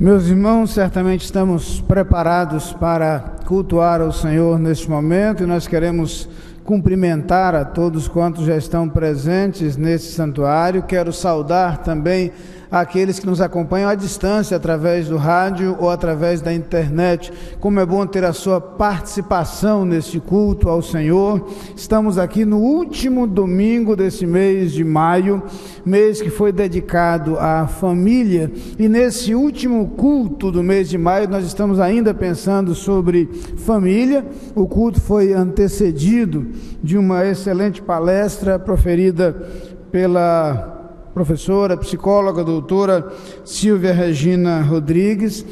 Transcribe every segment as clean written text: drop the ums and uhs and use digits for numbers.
Meus irmãos, certamente estamos preparados para cultuar ao Senhor neste momento e nós queremos cumprimentar a todos quantos já estão presentes nesse santuário. Quero saudar também aqueles que nos acompanham à distância, através do rádio ou através da internet. Como é bom ter a sua participação neste culto ao Senhor. Estamos aqui no último domingo desse mês de maio, mês que foi dedicado à família, e nesse último culto do mês de maio nós estamos ainda pensando sobre família. O culto foi antecedido de uma excelente palestra proferida pela professora, psicóloga, doutora Silvia Regina Rodrigues.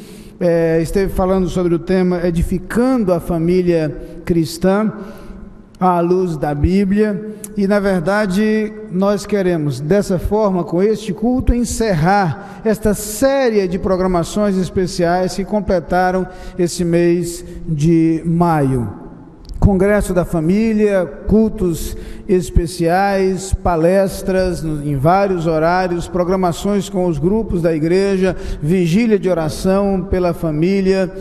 Esteve falando sobre o tema Edificando a Família Cristã à luz da Bíblia, e na verdade nós queremos dessa forma, com este culto, encerrar esta série de programações especiais que completaram esse mês de maio. Congresso da Família, cultos especiais, palestras em vários horários, programações com os grupos da igreja, vigília de oração pela família,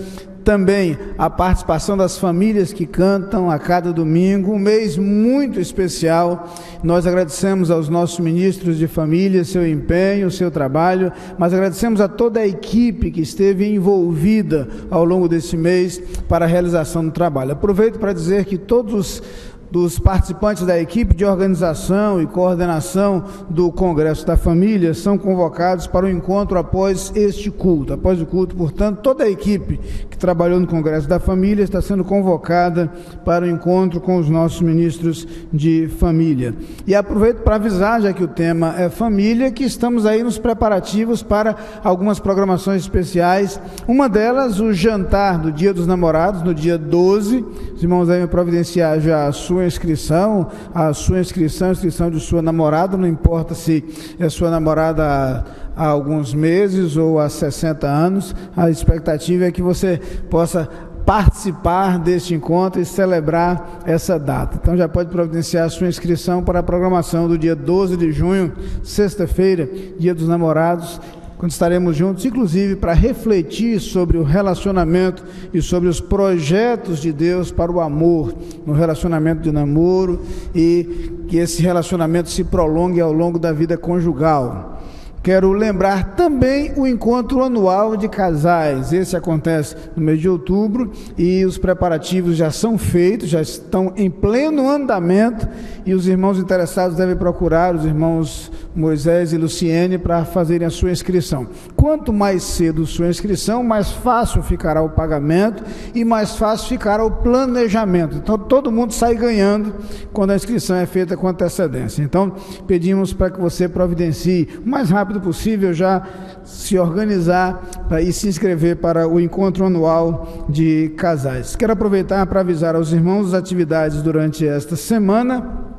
também a participação das famílias que cantam a cada domingo, um mês muito especial. Nós agradecemos aos nossos ministros de família, seu empenho, seu trabalho, mas agradecemos a toda a equipe que esteve envolvida ao longo desse mês para a realização do trabalho. Aproveito para dizer que todos dos participantes da equipe de organização e coordenação do Congresso da Família são convocados para o encontro após este culto. Após o culto, portanto, toda a equipe que trabalhou no Congresso da Família está sendo convocada para o encontro com os nossos ministros de família. E aproveito para avisar, já que o tema é família, que estamos aí nos preparativos para algumas programações especiais. Uma delas, o jantar do Dia dos Namorados, no dia 12. Os irmãos devem providenciar já a sua inscrição, a inscrição de sua namorada, não importa se é sua namorada há alguns meses ou há 60 anos, a expectativa é que você possa participar deste encontro e celebrar essa data. Então já pode providenciar a sua inscrição para a programação do dia 12 de junho, sexta-feira, Dia dos Namorados, quando estaremos juntos, inclusive para refletir sobre o relacionamento e sobre os projetos de Deus para o amor, no relacionamento de namoro, e que esse relacionamento se prolongue ao longo da vida conjugal. Quero lembrar também o encontro anual de casais. Esse acontece no mês de outubro e os preparativos já são feitos, já estão em pleno andamento, e os irmãos interessados devem procurar os irmãos Moisés e Luciene para fazerem a sua inscrição. Quanto mais cedo sua inscrição, mais fácil ficará o pagamento e mais fácil ficará o planejamento. Então todo mundo sai ganhando quando a inscrição é feita com antecedência. Então pedimos para que você providencie o mais rápido possível, já se organizar e se inscrever para o encontro anual de casais. Quero aproveitar para avisar aos irmãos as atividades durante esta semana.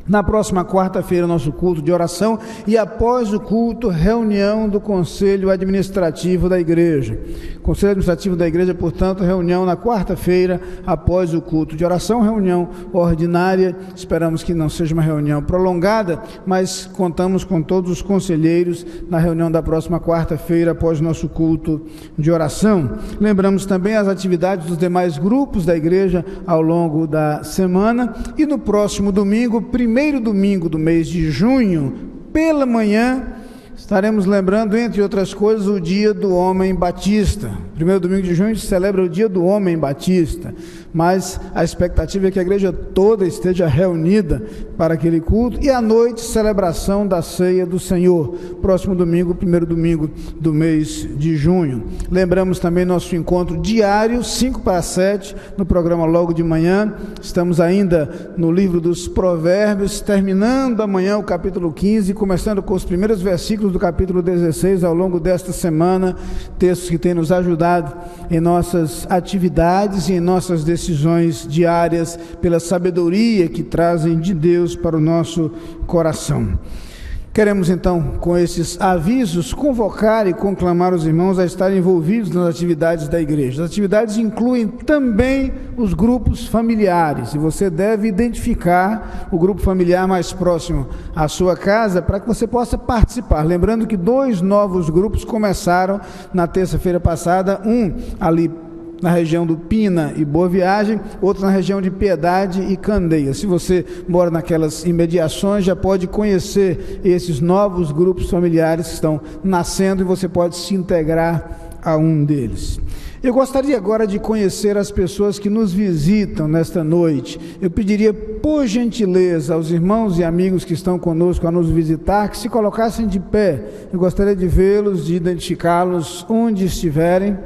Na próxima quarta-feira, nosso culto de oração, e após o culto, reunião do Conselho Administrativo da Igreja. Conselho Administrativo da Igreja, portanto, reunião na quarta-feira, após o culto de oração, reunião ordinária. Esperamos que não seja uma reunião prolongada, mas contamos com todos os conselheiros na reunião da próxima quarta-feira, após o nosso culto de oração. Lembramos também as atividades dos demais grupos da igreja ao longo da semana, e no próximo domingo, primeiro domingo do mês de junho, pela manhã, estaremos lembrando, entre outras coisas, o Dia do Homem Batista. Primeiro domingo de junho se celebra o Dia do Homem Batista, mas a expectativa é que a igreja toda esteja reunida para aquele culto, e à noite, celebração da Ceia do Senhor, próximo domingo, primeiro domingo do mês de junho. Lembramos também nosso encontro diário, 5 para 7, no programa logo de manhã. Estamos ainda no livro dos Provérbios, terminando amanhã o capítulo 15, começando com os primeiros versículos do capítulo 16 ao longo desta semana, textos que têm nos ajudado em nossas atividades e em nossas decisões diárias, pela sabedoria que trazem de Deus para o nosso coração. Queremos então, com esses avisos, convocar e conclamar os irmãos a estarem envolvidos nas atividades da igreja. As atividades incluem também os grupos familiares, e você deve identificar o grupo familiar mais próximo à sua casa para que você possa participar. Lembrando que 2 novos grupos começaram na terça-feira passada, um ali na região do Pina e Boa Viagem, outro na região de Piedade e Candeias. Se você mora naquelas imediações, já pode conhecer esses novos grupos familiares que estão nascendo e você pode se integrar a um deles. Eu gostaria agora de conhecer as pessoas que nos visitam nesta noite. Eu pediria, por gentileza, aos irmãos e amigos que estão conosco a nos visitar, que se colocassem de pé. Eu gostaria de vê-los, de identificá-los onde estiverem.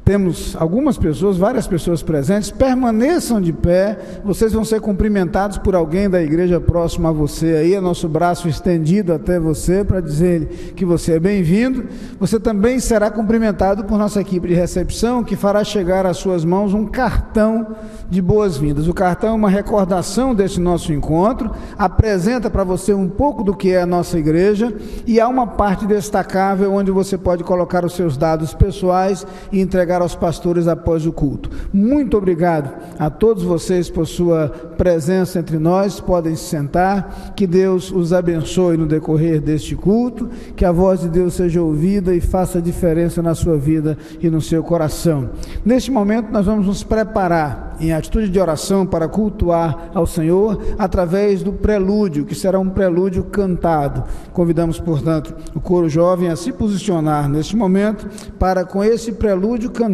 Temos algumas pessoas, várias pessoas presentes. Permaneçam de pé, vocês vão ser cumprimentados por alguém da igreja próxima a você aí, é nosso braço estendido até você para dizer que você é bem-vindo. Você também será cumprimentado por nossa equipe de recepção, que fará chegar às suas mãos um cartão de boas-vindas. O cartão é uma recordação desse nosso encontro, apresenta para você um pouco do que é a nossa igreja, e há uma parte destacável onde você pode colocar os seus dados pessoais e entregar aos pastores após o culto. Muito obrigado a todos vocês por sua presença entre nós. Podem se sentar. Que Deus os abençoe no decorrer deste culto, que a voz de Deus seja ouvida e faça diferença na sua vida e no seu coração. Neste momento nós vamos nos preparar em atitude de oração para cultuar ao Senhor através do prelúdio, que será um prelúdio cantado. Convidamos, portanto, o coro jovem a se posicionar neste momento para, com esse prelúdio cantado,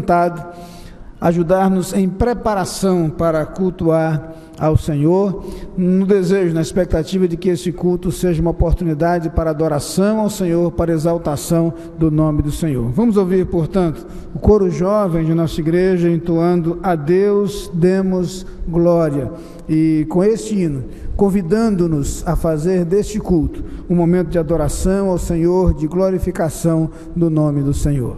ajudar-nos em preparação para cultuar ao Senhor, no desejo, na expectativa de que esse culto seja uma oportunidade para adoração ao Senhor, para exaltação do nome do Senhor. Vamos ouvir, portanto, o coro jovem de nossa igreja entoando "A Deus demos glória", e com este hino, convidando-nos a fazer deste culto um momento de adoração ao Senhor, de glorificação do nome do Senhor.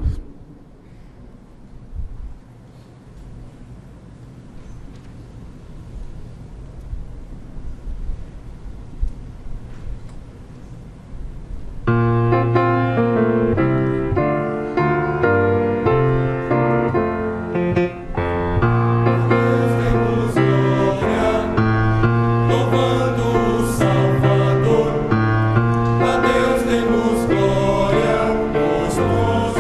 A Deus demos glória, pois nos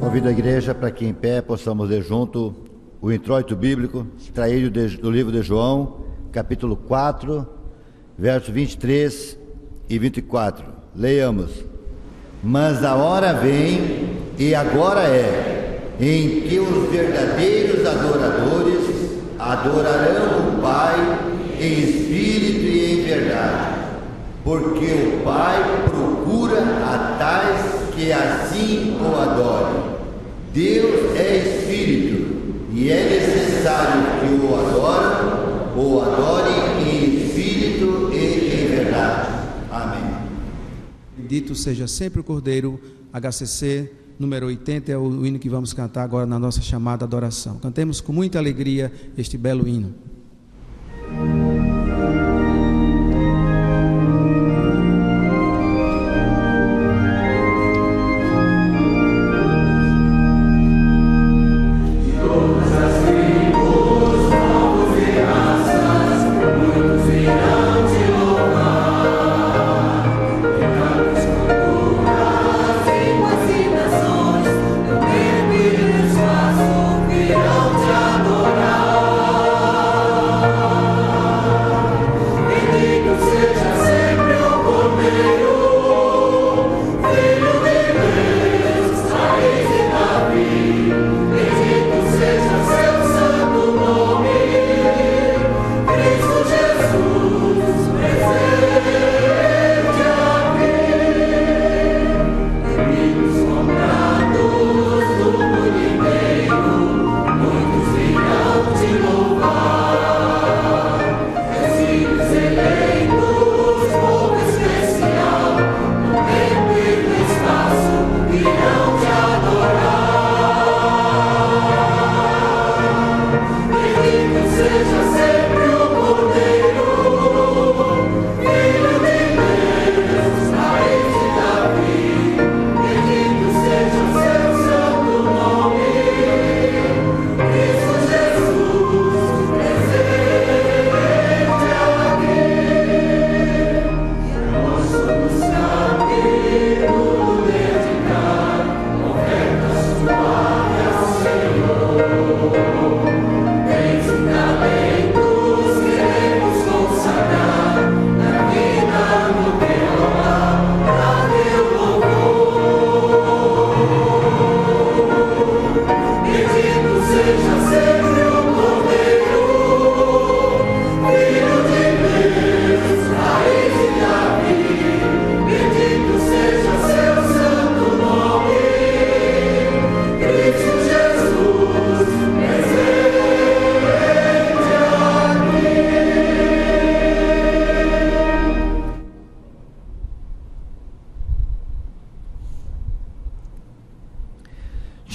Convido a igreja para que em pé possamos ler junto o introito bíblico, extraído do livro de João, capítulo 4, versos 23 e 24. Leiamos. Mas a hora vem, e agora é, em que os verdadeiros adoradores adorarão o Pai em espírito e em verdade, porque o Pai procura a tais que assim o adorem. Deus é espírito, e é necessário que o adorem em espírito e em verdade. Amém. Bendito seja sempre o Cordeiro. HCC número 80 é o hino que vamos cantar agora na nossa chamada adoração. Cantemos com muita alegria este belo hino.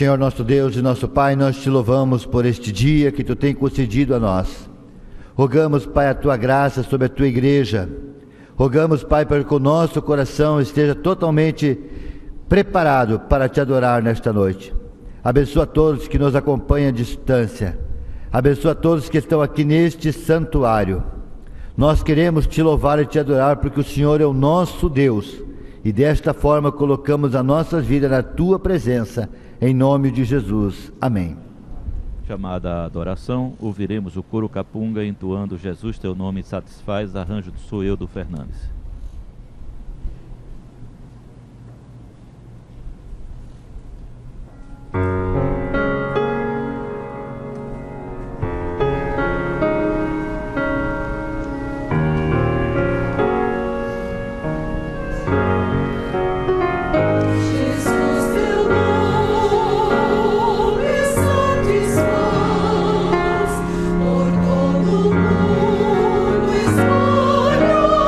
Senhor nosso Deus e nosso Pai, nós te louvamos por este dia que tu tem concedido a nós. Rogamos, Pai, a tua graça sobre a tua igreja. Rogamos, Pai, para que o nosso coração esteja totalmente preparado para te adorar nesta noite. Abençoa todos que nos acompanham à distância. Abençoa todos que estão aqui neste santuário. Nós queremos te louvar e te adorar porque o Senhor é o nosso Deus. E desta forma colocamos a nossa vida na tua presença. Em nome de Jesus. Amém. Chamada a adoração, ouviremos o coro capunga entoando Jesus teu nome satisfaz, arranjo do Sou Eu do Fernandes. Por todo mundo espalhou.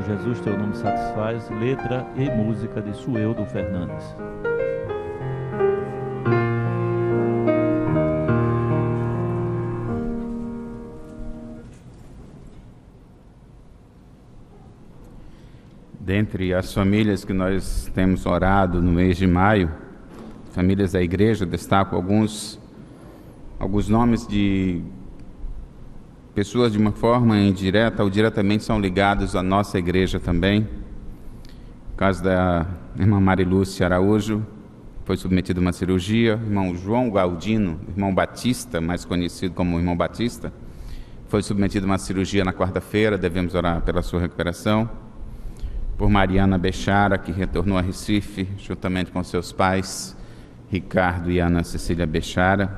Jesus Teu Nome Satisfaz, letra e música de Sueldo Fernandes. Dentre as famílias que nós temos orado no mês de maio, famílias da igreja, destaco alguns nomes de pessoas de uma forma indireta ou diretamente são ligados à nossa igreja também. O caso da irmã Marilúcia Araújo, foi submetido a uma cirurgia. Irmão João Galdino, irmão Batista, mais conhecido como irmão Batista, foi submetido a uma cirurgia na quarta-feira, devemos orar pela sua recuperação. Por Mariana Bechara, que retornou a Recife, juntamente com seus pais, Ricardo e Ana Cecília Bechara.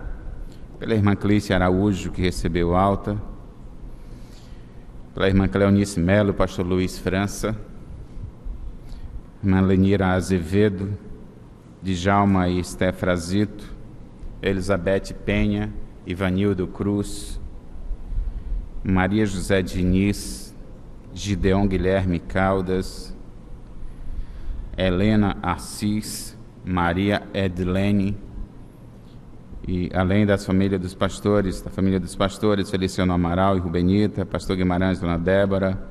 Pela irmã Clícia Araújo, que recebeu alta. Pela irmã Cleonice Melo, pastor Luiz França. Irmã Lenira Azevedo, Djalma e Esté Frazito. Elizabeth Penha, Ivanildo Cruz. Maria José Diniz, Gideon Guilherme Caldas, Helena Assis, Maria Edlene, e além das famílias dos pastores, da família dos pastores, Feliciano Amaral e Rubenita, pastor Guimarães, Dona Débora,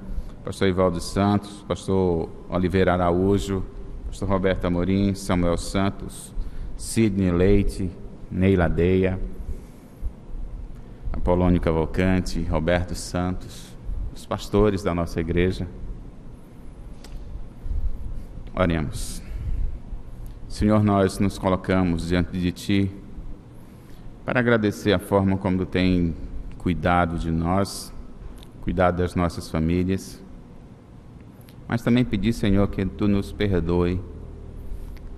pastor Ivaldo Santos, pastor Oliveira Araújo, pastor Roberto Amorim, Samuel Santos, Sidney Leite, Neila Deia, Apolônio Cavalcante, Roberto Santos, os pastores da nossa igreja. Oremos. Senhor, nós nos colocamos diante de Ti para agradecer a forma como Tu tem cuidado de nós, cuidado das nossas famílias, mas também pedir, Senhor, que Tu nos perdoe,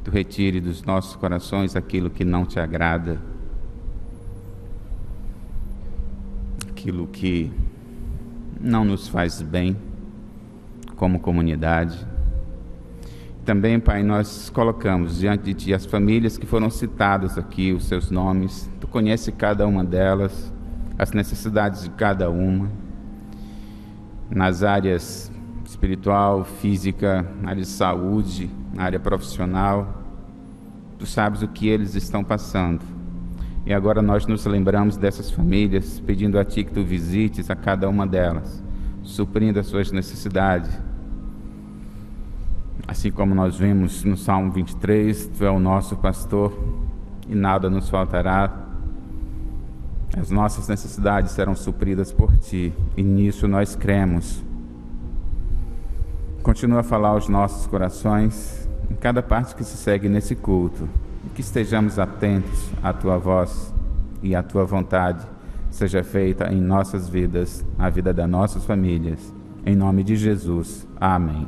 Tu retire dos nossos corações aquilo que não Te agrada, aquilo que não nos faz bem como comunidade. Também, Pai, nós colocamos diante de Ti as famílias que foram citadas aqui, os seus nomes. Tu conhece cada uma delas, as necessidades de cada uma, nas áreas espiritual, física, na área de saúde, na área profissional. Tu sabes o que eles estão passando. E agora nós nos lembramos dessas famílias, pedindo a Ti que Tu visites a cada uma delas, suprindo as suas necessidades. Assim como nós vimos no Salmo 23, Tu é o nosso pastor e nada nos faltará. As nossas necessidades serão supridas por Ti, e nisso nós cremos. Continua a falar aos nossos corações, em cada parte que se segue nesse culto, e que estejamos atentos à Tua voz e à Tua vontade seja feita em nossas vidas, na vida das nossas famílias. Em nome de Jesus. Amém.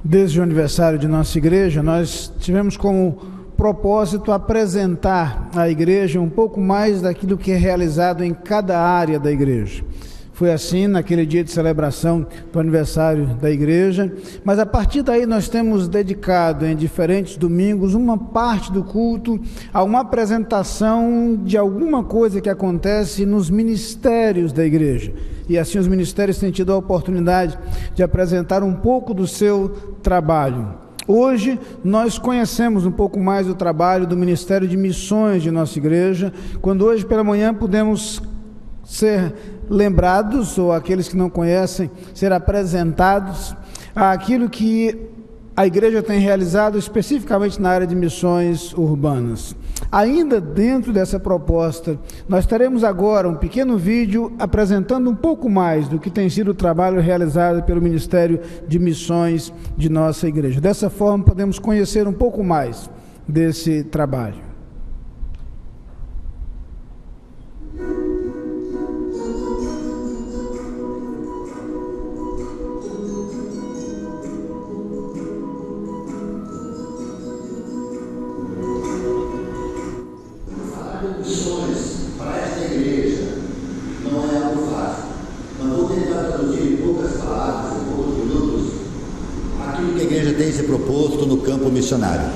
Desde o aniversário de nossa igreja, nós tivemos como propósito apresentar à igreja um pouco mais daquilo que é realizado em cada área da igreja. Foi assim naquele dia de celebração do aniversário da igreja, mas a partir daí nós temos dedicado em diferentes domingos uma parte do culto a uma apresentação de alguma coisa que acontece nos ministérios da igreja. E assim os ministérios têm tido a oportunidade de apresentar um pouco do seu trabalho. Hoje nós conhecemos um pouco mais do trabalho do Ministério de Missões de nossa igreja, quando hoje pela manhã pudemos ser lembrados, ou aqueles que não conhecem, ser apresentados àquilo que a igreja tem realizado especificamente na área de missões urbanas. Ainda dentro dessa proposta, nós teremos agora um pequeno vídeo apresentando um pouco mais do que tem sido o trabalho realizado pelo Ministério de Missões de nossa igreja. Dessa forma, podemos conhecer um pouco mais desse trabalho. Mas vou tentar traduzir em poucas palavras, em poucos minutos, aquilo que a igreja tem se proposto no campo missionário.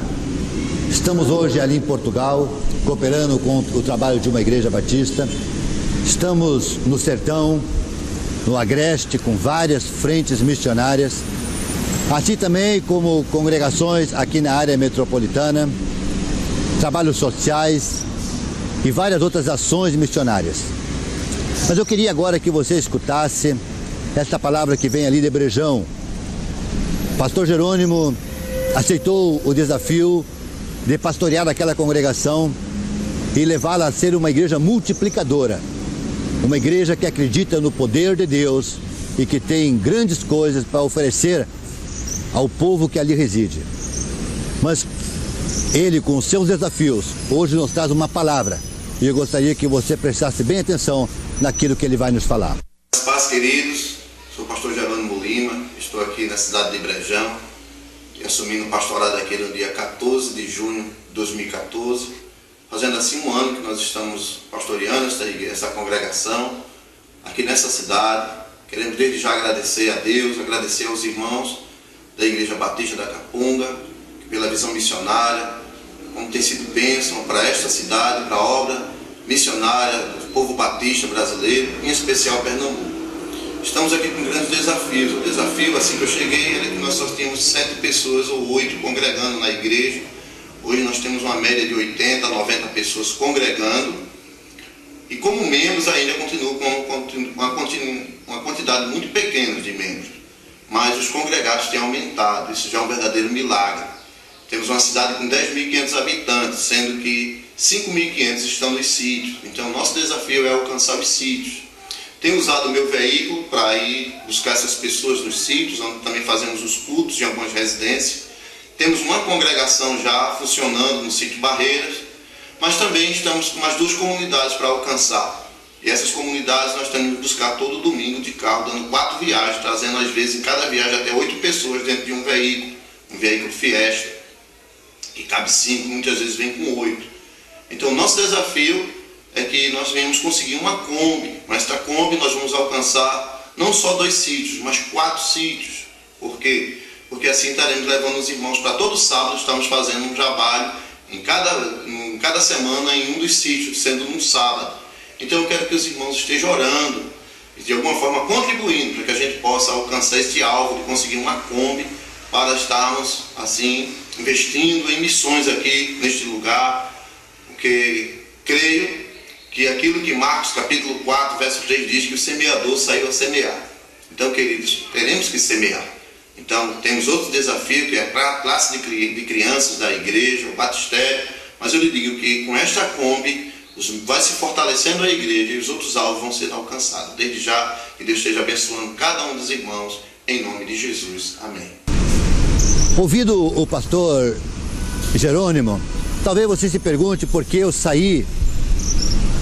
Estamos hoje ali em Portugal, cooperando com o trabalho de uma igreja batista. Estamos no sertão, no Agreste, com várias frentes missionárias, assim também como congregações aqui na área metropolitana, trabalhos sociais e várias outras ações missionárias. Mas eu queria agora que você escutasse esta palavra que vem ali de Brejão. Pastor Jerônimo aceitou o desafio de pastorear aquela congregação e levá-la a ser uma igreja multiplicadora. Uma igreja que acredita no poder de Deus e que tem grandes coisas para oferecer ao povo que ali reside. Mas ele, com os seus desafios, hoje nos traz uma palavra. E eu gostaria que você prestasse bem atenção naquilo que ele vai nos falar. Paz, queridos. Sou o pastor Jerônimo Lima. Estou aqui na cidade de Brejão e assumindo o pastorado aqui no dia 14 de junho de 2014. Fazendo assim um ano que nós estamos pastoreando essa congregação aqui nessa cidade. Queremos desde já agradecer a Deus, agradecer aos irmãos da Igreja Batista da Capunga, pela visão missionária, como tem sido bênção para esta cidade, para a obra missionária do povo batista brasileiro, em especial Pernambuco. Estamos aqui com grandes desafios. O desafio, assim que eu cheguei, era que nós só tínhamos 7 pessoas ou 8 congregando na igreja. Hoje nós temos uma média de 80, 90 pessoas congregando. E como membros ainda continuo com uma quantidade muito pequena de membros. Mas os congregados têm aumentado. Isso já é um verdadeiro milagre. Temos uma cidade com 10.500 habitantes, sendo que 5.500 estão nos sítios. Então nosso desafio é alcançar os sítios. Tenho usado o meu veículo para ir buscar essas pessoas nos sítios, onde também fazemos os cultos em algumas residências. Temos uma congregação já funcionando no sítio Barreiras, mas também estamos com mais 2 comunidades para alcançar. E essas comunidades nós temos que buscar todo domingo de carro, dando 4 viagens, trazendo às vezes em cada viagem até 8 pessoas dentro de um veículo Fiesta, que cabe 5, muitas vezes vem com 8. Então o nosso desafio é que nós venhamos conseguir uma Kombi. Mas esta Kombi nós vamos alcançar não só 2 sítios, mas 4 sítios. Por quê? Porque assim estaremos levando os irmãos para todo sábado, estamos fazendo um trabalho em cada semana em um dos sítios, sendo num sábado. Então eu quero que os irmãos estejam orando e de alguma forma contribuindo para que a gente possa alcançar este alvo de conseguir uma Kombi para estarmos assim investindo em missões aqui neste lugar, porque creio que aquilo que Marcos capítulo 4, verso 3 diz, que o semeador saiu a semear. Então, queridos, teremos que semear. Então, temos outro desafio, que é para a classe de crianças da igreja, o batistério, mas eu lhe digo que com esta Kombi vai se fortalecendo a igreja e os outros alvos vão ser alcançados. Desde já, que Deus esteja abençoando cada um dos irmãos, em nome de Jesus. Amém. Ouvido o pastor Jerônimo, talvez você se pergunte por que eu saí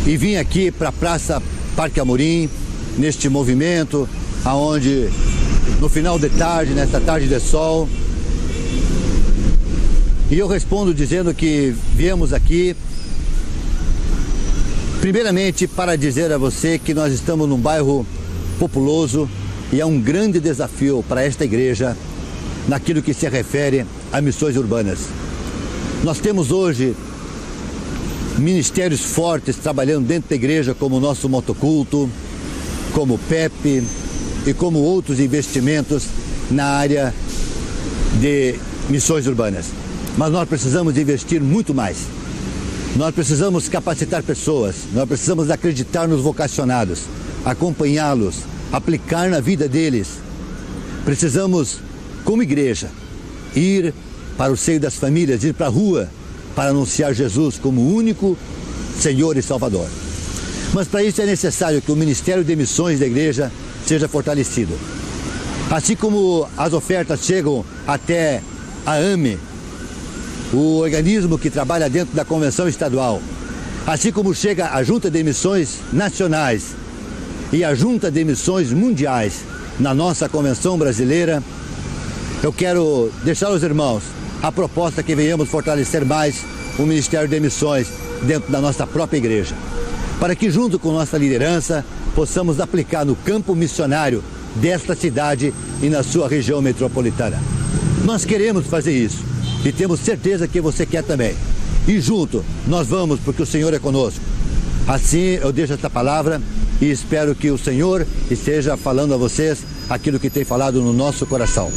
e vim aqui para a Praça Parque Amorim, neste movimento, aonde no final de tarde, nesta tarde de sol, e eu respondo dizendo que viemos aqui primeiramente para dizer a você que nós estamos num bairro populoso e é um grande desafio para esta igreja naquilo que se refere a missões urbanas. Nós temos hoje ministérios fortes trabalhando dentro da igreja, como o nosso motoculto, como o PEP e como outros investimentos na área de missões urbanas. Mas nós precisamos investir muito mais. Nós precisamos capacitar pessoas, nós precisamos acreditar nos vocacionados, acompanhá-los, aplicar na vida deles. Precisamos, como igreja, ir para o seio das famílias, ir para a rua para anunciar Jesus como o único Senhor e Salvador. Mas para isso é necessário que o Ministério de Missões da igreja seja fortalecido. Assim como as ofertas chegam até a AME, o organismo que trabalha dentro da Convenção Estadual, assim como chega a Junta de Missões Nacionais e a Junta de Missões Mundiais na nossa Convenção Brasileira, eu quero deixar aos irmãos a proposta que venhamos fortalecer mais o Ministério de Missões dentro da nossa própria igreja, para que junto com nossa liderança possamos aplicar no campo missionário desta cidade e na sua região metropolitana. Nós queremos fazer isso e temos certeza que você quer também. E junto nós vamos, porque o Senhor é conosco. Assim eu deixo esta palavra e espero que o Senhor esteja falando a vocês aquilo que tem falado no nosso coração.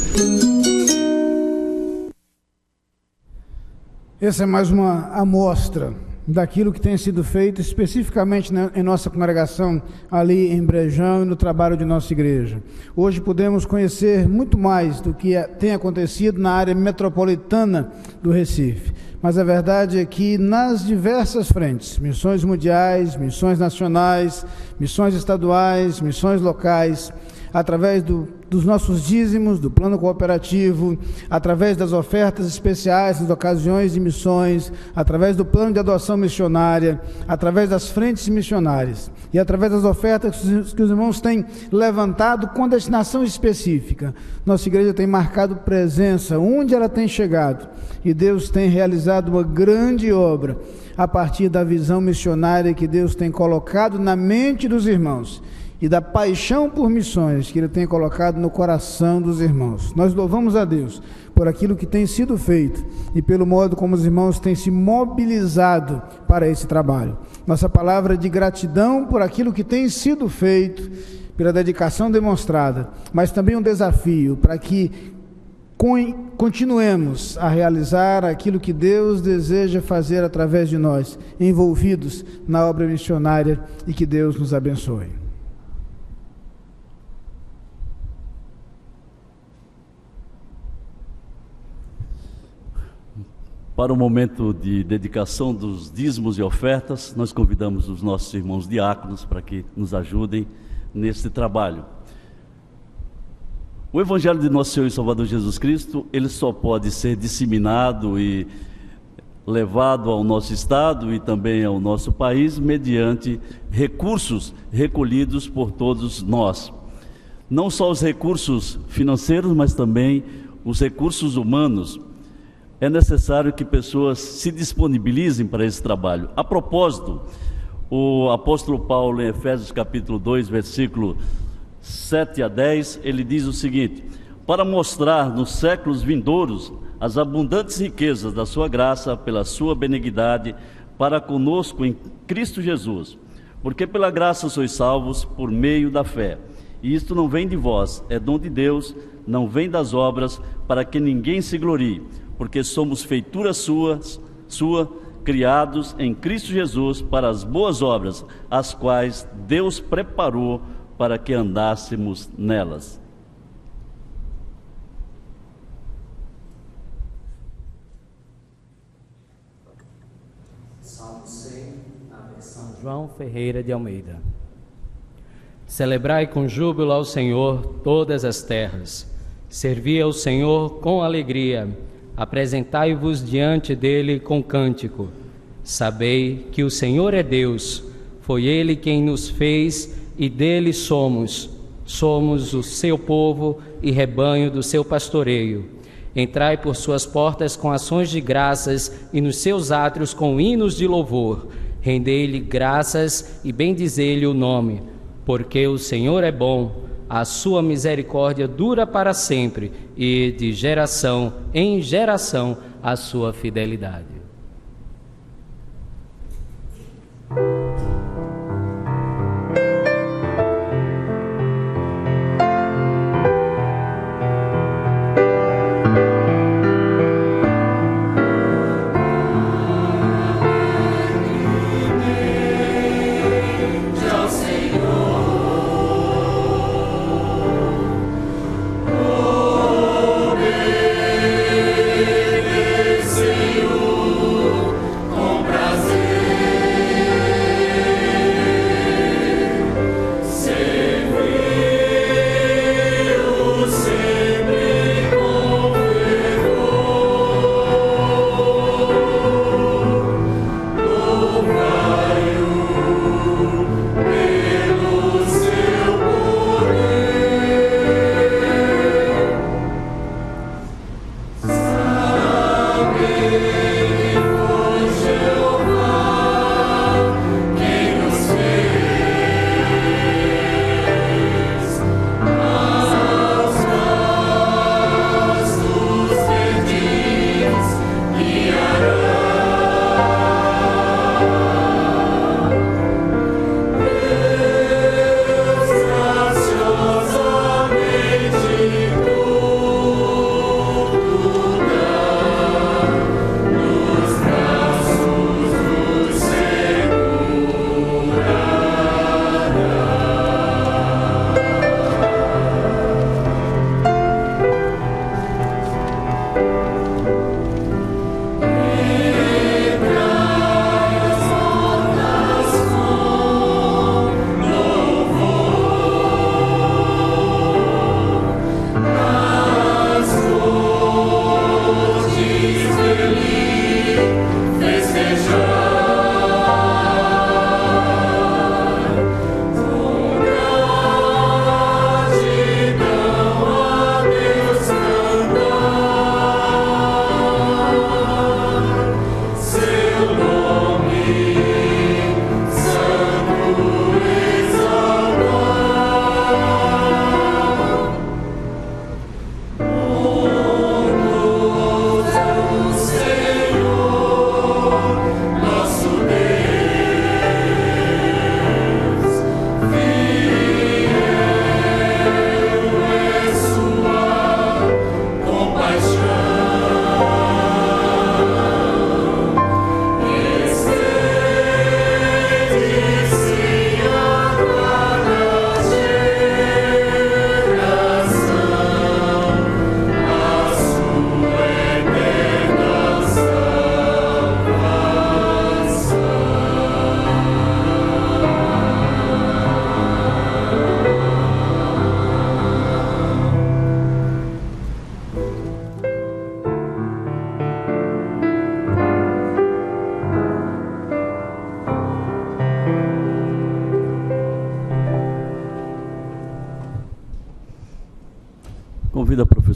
Essa é mais uma amostra daquilo que tem sido feito especificamente em nossa congregação ali em Brejão e no trabalho de nossa igreja. Hoje podemos conhecer muito mais do que tem acontecido na área metropolitana do Recife, mas a verdade é que nas diversas frentes, missões mundiais, missões nacionais, missões estaduais, missões locais, através dos nossos dízimos, do plano cooperativo, através das ofertas especiais nas ocasiões de missões, através do plano de adoção missionária, através das frentes missionárias e através das ofertas que os irmãos têm levantado com destinação específica. Nossa igreja tem marcado presença onde ela tem chegado e Deus tem realizado uma grande obra a partir da visão missionária que Deus tem colocado na mente dos irmãos e da paixão por missões que Ele tem colocado no coração dos irmãos. Nós louvamos a Deus por aquilo que tem sido feito e pelo modo como os irmãos têm se mobilizado para esse trabalho. Nossa palavra de gratidão por aquilo que tem sido feito, pela dedicação demonstrada, mas também um desafio para que continuemos a realizar aquilo que Deus deseja fazer através de nós, envolvidos na obra missionária, e que Deus nos abençoe. Para o momento de dedicação dos dízimos e ofertas, nós convidamos os nossos irmãos diáconos para que nos ajudem nesse trabalho. O Evangelho de Nosso Senhor e Salvador Jesus Cristo, ele só pode ser disseminado e levado ao nosso estado e também ao nosso país mediante recursos recolhidos por todos nós. Não só os recursos financeiros, mas também os recursos humanos. É necessário que pessoas se disponibilizem para esse trabalho. A propósito, o apóstolo Paulo, em Efésios capítulo 2, versículo 7 a 10, ele diz o seguinte: para mostrar nos séculos vindouros as abundantes riquezas da sua graça, pela sua benignidade, para conosco em Cristo Jesus. Porque pela graça sois salvos por meio da fé. E isto não vem de vós, é dom de Deus, não vem das obras, para que ninguém se glorie. Porque somos feitura sua, criados em Cristo Jesus para as boas obras, as quais Deus preparou para que andássemos nelas. Salmo 100, na versão João Ferreira de Almeida. Celebrai com júbilo ao Senhor todas as terras. Servi ao Senhor com alegria. Apresentai-vos diante dele com cântico. Sabei que o Senhor é Deus, foi Ele quem nos fez e dele somos. Somos o seu povo e rebanho do seu pastoreio. Entrai por suas portas com ações de graças e nos seus átrios com hinos de louvor. Rendei-lhe graças e bendizei-lhe o nome, porque o Senhor é bom. A sua misericórdia dura para sempre, e de geração em geração a sua fidelidade. Senhor.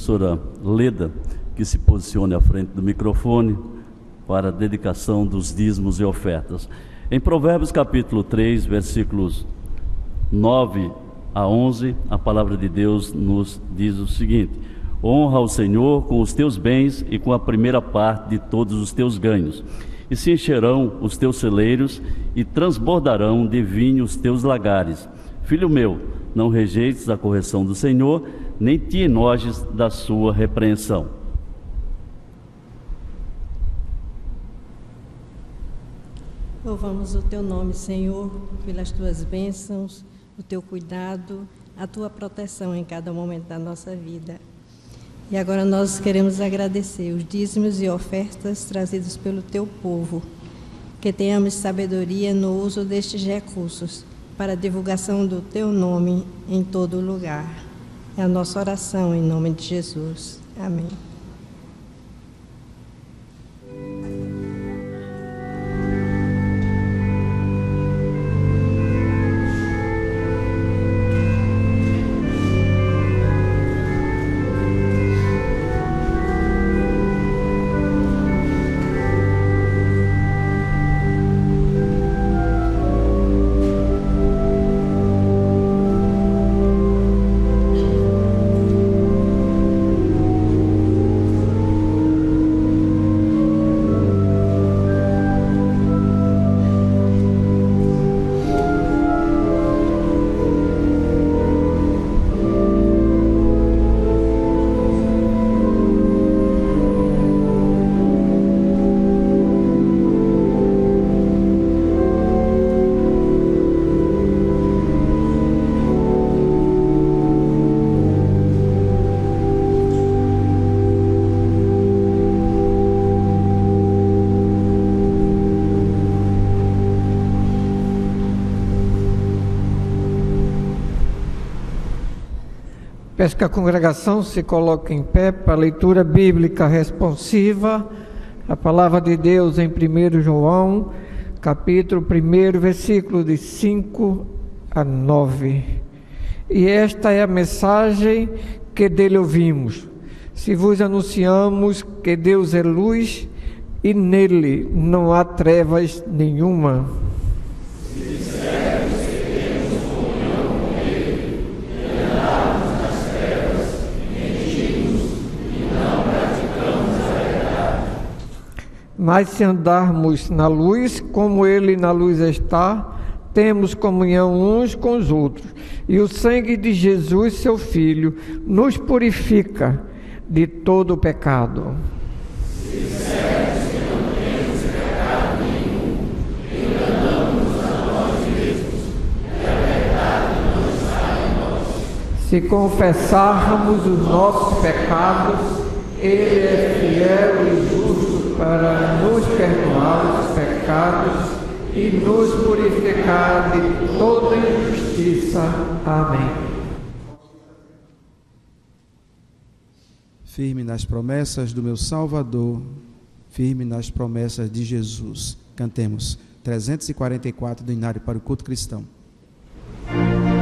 professora Leda, que se posicione à frente do microfone para a dedicação dos dízimos e ofertas. Em Provérbios capítulo 3, versículos 9 a 11, a palavra de Deus nos diz o seguinte: honra ao Senhor com os teus bens e com a primeira parte de todos os teus ganhos, e se encherão os teus celeiros e transbordarão de vinho os teus lagares. Filho meu, não rejeites a correção do Senhor, nem te enojes da sua repreensão. Louvamos o teu nome, Senhor, pelas tuas bênçãos, o teu cuidado, a tua proteção em cada momento da nossa vida. E agora nós queremos agradecer os dízimos e ofertas trazidos pelo teu povo, que tenhamos sabedoria no uso destes recursos para a divulgação do teu nome em todo lugar. É a nossa oração em nome de Jesus. Amém. Peço que a congregação se coloque em pé para a leitura bíblica responsiva, a palavra de Deus em 1 João, capítulo 1, versículo de 5 a 9. E esta é a mensagem que dele ouvimos: se vos anunciamos que Deus é luz e nele não há trevas nenhuma. Mas se andarmos na luz, como ele na luz está, temos comunhão uns com os outros. E o sangue de Jesus, seu Filho, nos purifica de todo o pecado. Se dissermos que não temos pecado nenhum, enganamos a nós mesmos, e a verdade não está em nós. Se confessarmos os nossos pecados, ele é fiel e justo para nos perdoar os pecados e nos purificar de toda injustiça. Amém. Firme nas promessas do meu Salvador, firme nas promessas de Jesus. Cantemos 344 do Inário para o culto cristão. Jesus.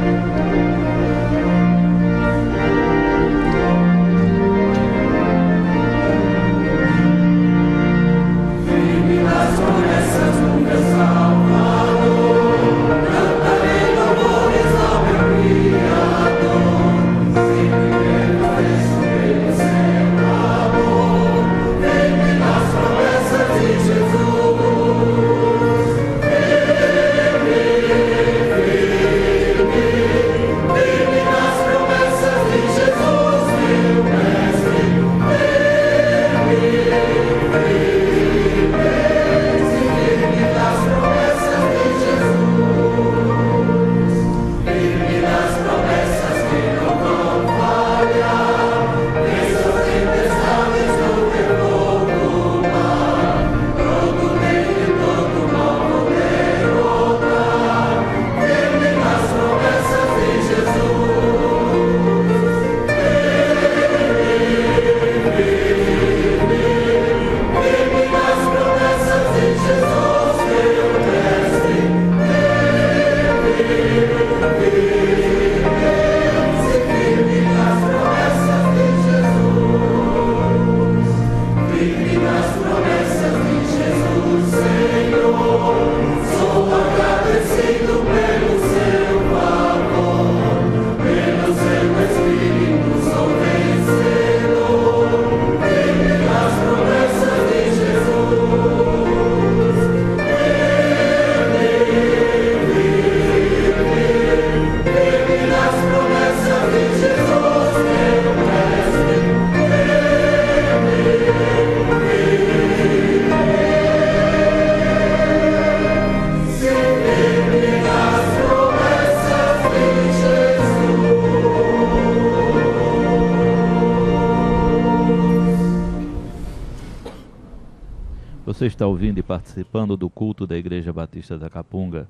Você está ouvindo e participando do culto da Igreja Batista da Capunga.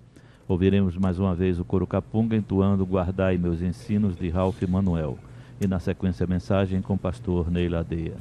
Ouviremos mais uma vez o coro Capunga entoando Guardai Meus Ensinos, de Ralph Manuel. E na sequência a mensagem com o pastor Ney Ladeia.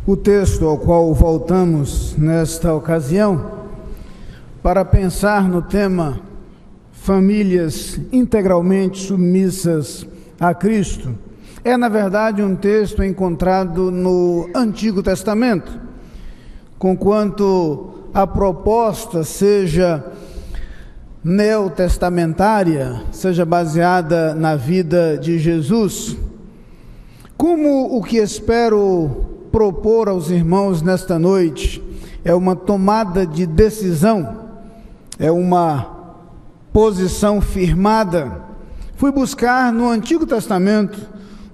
O texto ao qual voltamos nesta ocasião para pensar no tema famílias integralmente submissas a Cristo é, na verdade, um texto encontrado no Antigo Testamento, conquanto a proposta seja neotestamentária, seja baseada na vida de Jesus. Como o que espero propor aos irmãos nesta noite é uma tomada de decisão, é uma posição firmada, fui buscar no Antigo Testamento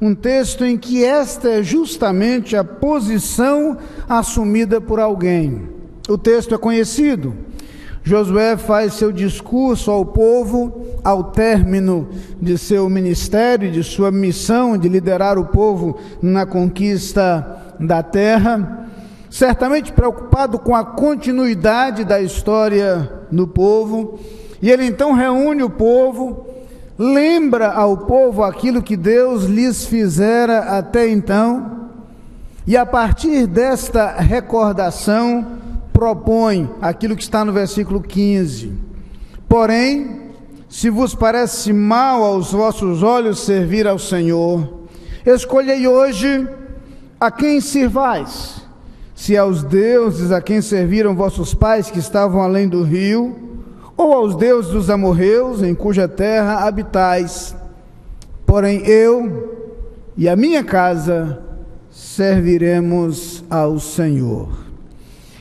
um texto em que esta é justamente a posição assumida por alguém, O texto é conhecido. Josué faz seu discurso ao povo ao término de seu ministério, de sua missão de liderar o povo na conquista da terra, certamente preocupado com a continuidade da história do povo, e ele então reúne o povo, lembra ao povo aquilo que Deus lhes fizera até então, e a partir desta recordação, propõe aquilo que está no versículo 15. Porém, se vos parece mal aos vossos olhos servir ao Senhor, escolhei hoje a quem sirvais, se aos deuses a quem serviram vossos pais que estavam além do rio, ou aos deuses dos amorreus em cuja terra habitais. Porém eu e a minha casa serviremos ao Senhor.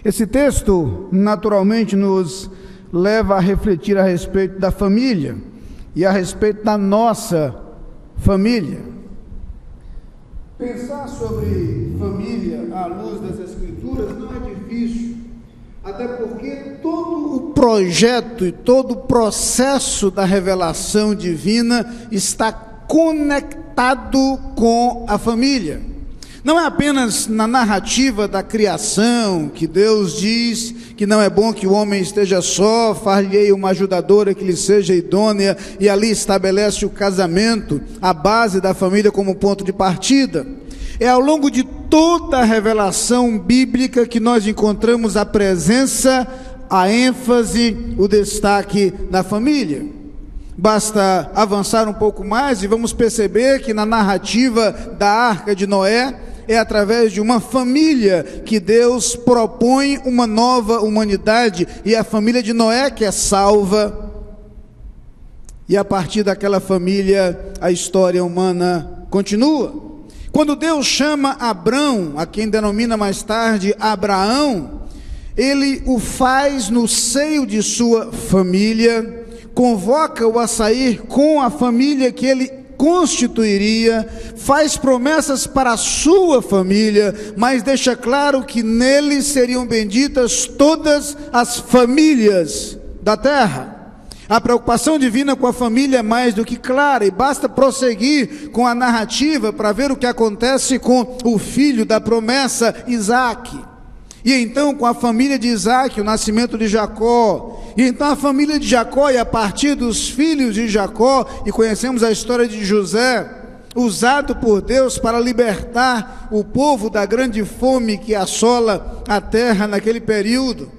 Esse texto, naturalmente, nos leva a refletir a respeito da família e a respeito da nossa família. Pensar sobre família à luz das Escrituras não é difícil, até porque todo o projeto e todo o processo da revelação divina está conectado com a família. Não é apenas na narrativa da criação que Deus diz que não é bom que o homem esteja só, far-lhe-ei uma ajudadora que lhe seja idônea, e ali estabelece o casamento, a base da família como ponto de partida. É ao longo de toda a revelação bíblica que nós encontramos a presença, a ênfase, o destaque da família. Basta avançar um pouco mais e vamos perceber que na narrativa da Arca de Noé, é através de uma família que Deus propõe uma nova humanidade, e a família de Noé que é salva, e a partir daquela família a história humana continua. Quando Deus chama Abrão, a quem denomina mais tarde Abraão, ele o faz no seio de sua família, convoca-o a sair com a família que ele constituiria, faz promessas para a sua família, mas deixa claro que nele seriam benditas todas as famílias da terra. A preocupação divina com a família é mais do que clara, e basta prosseguir com a narrativa para ver o que acontece com o filho da promessa, Isaque. E então com a família de Isaque, o nascimento de Jacó. E então a família de Jacó, e a partir dos filhos de Jacó, e conhecemos a história de José, usado por Deus para libertar o povo da grande fome que assola a terra naquele período.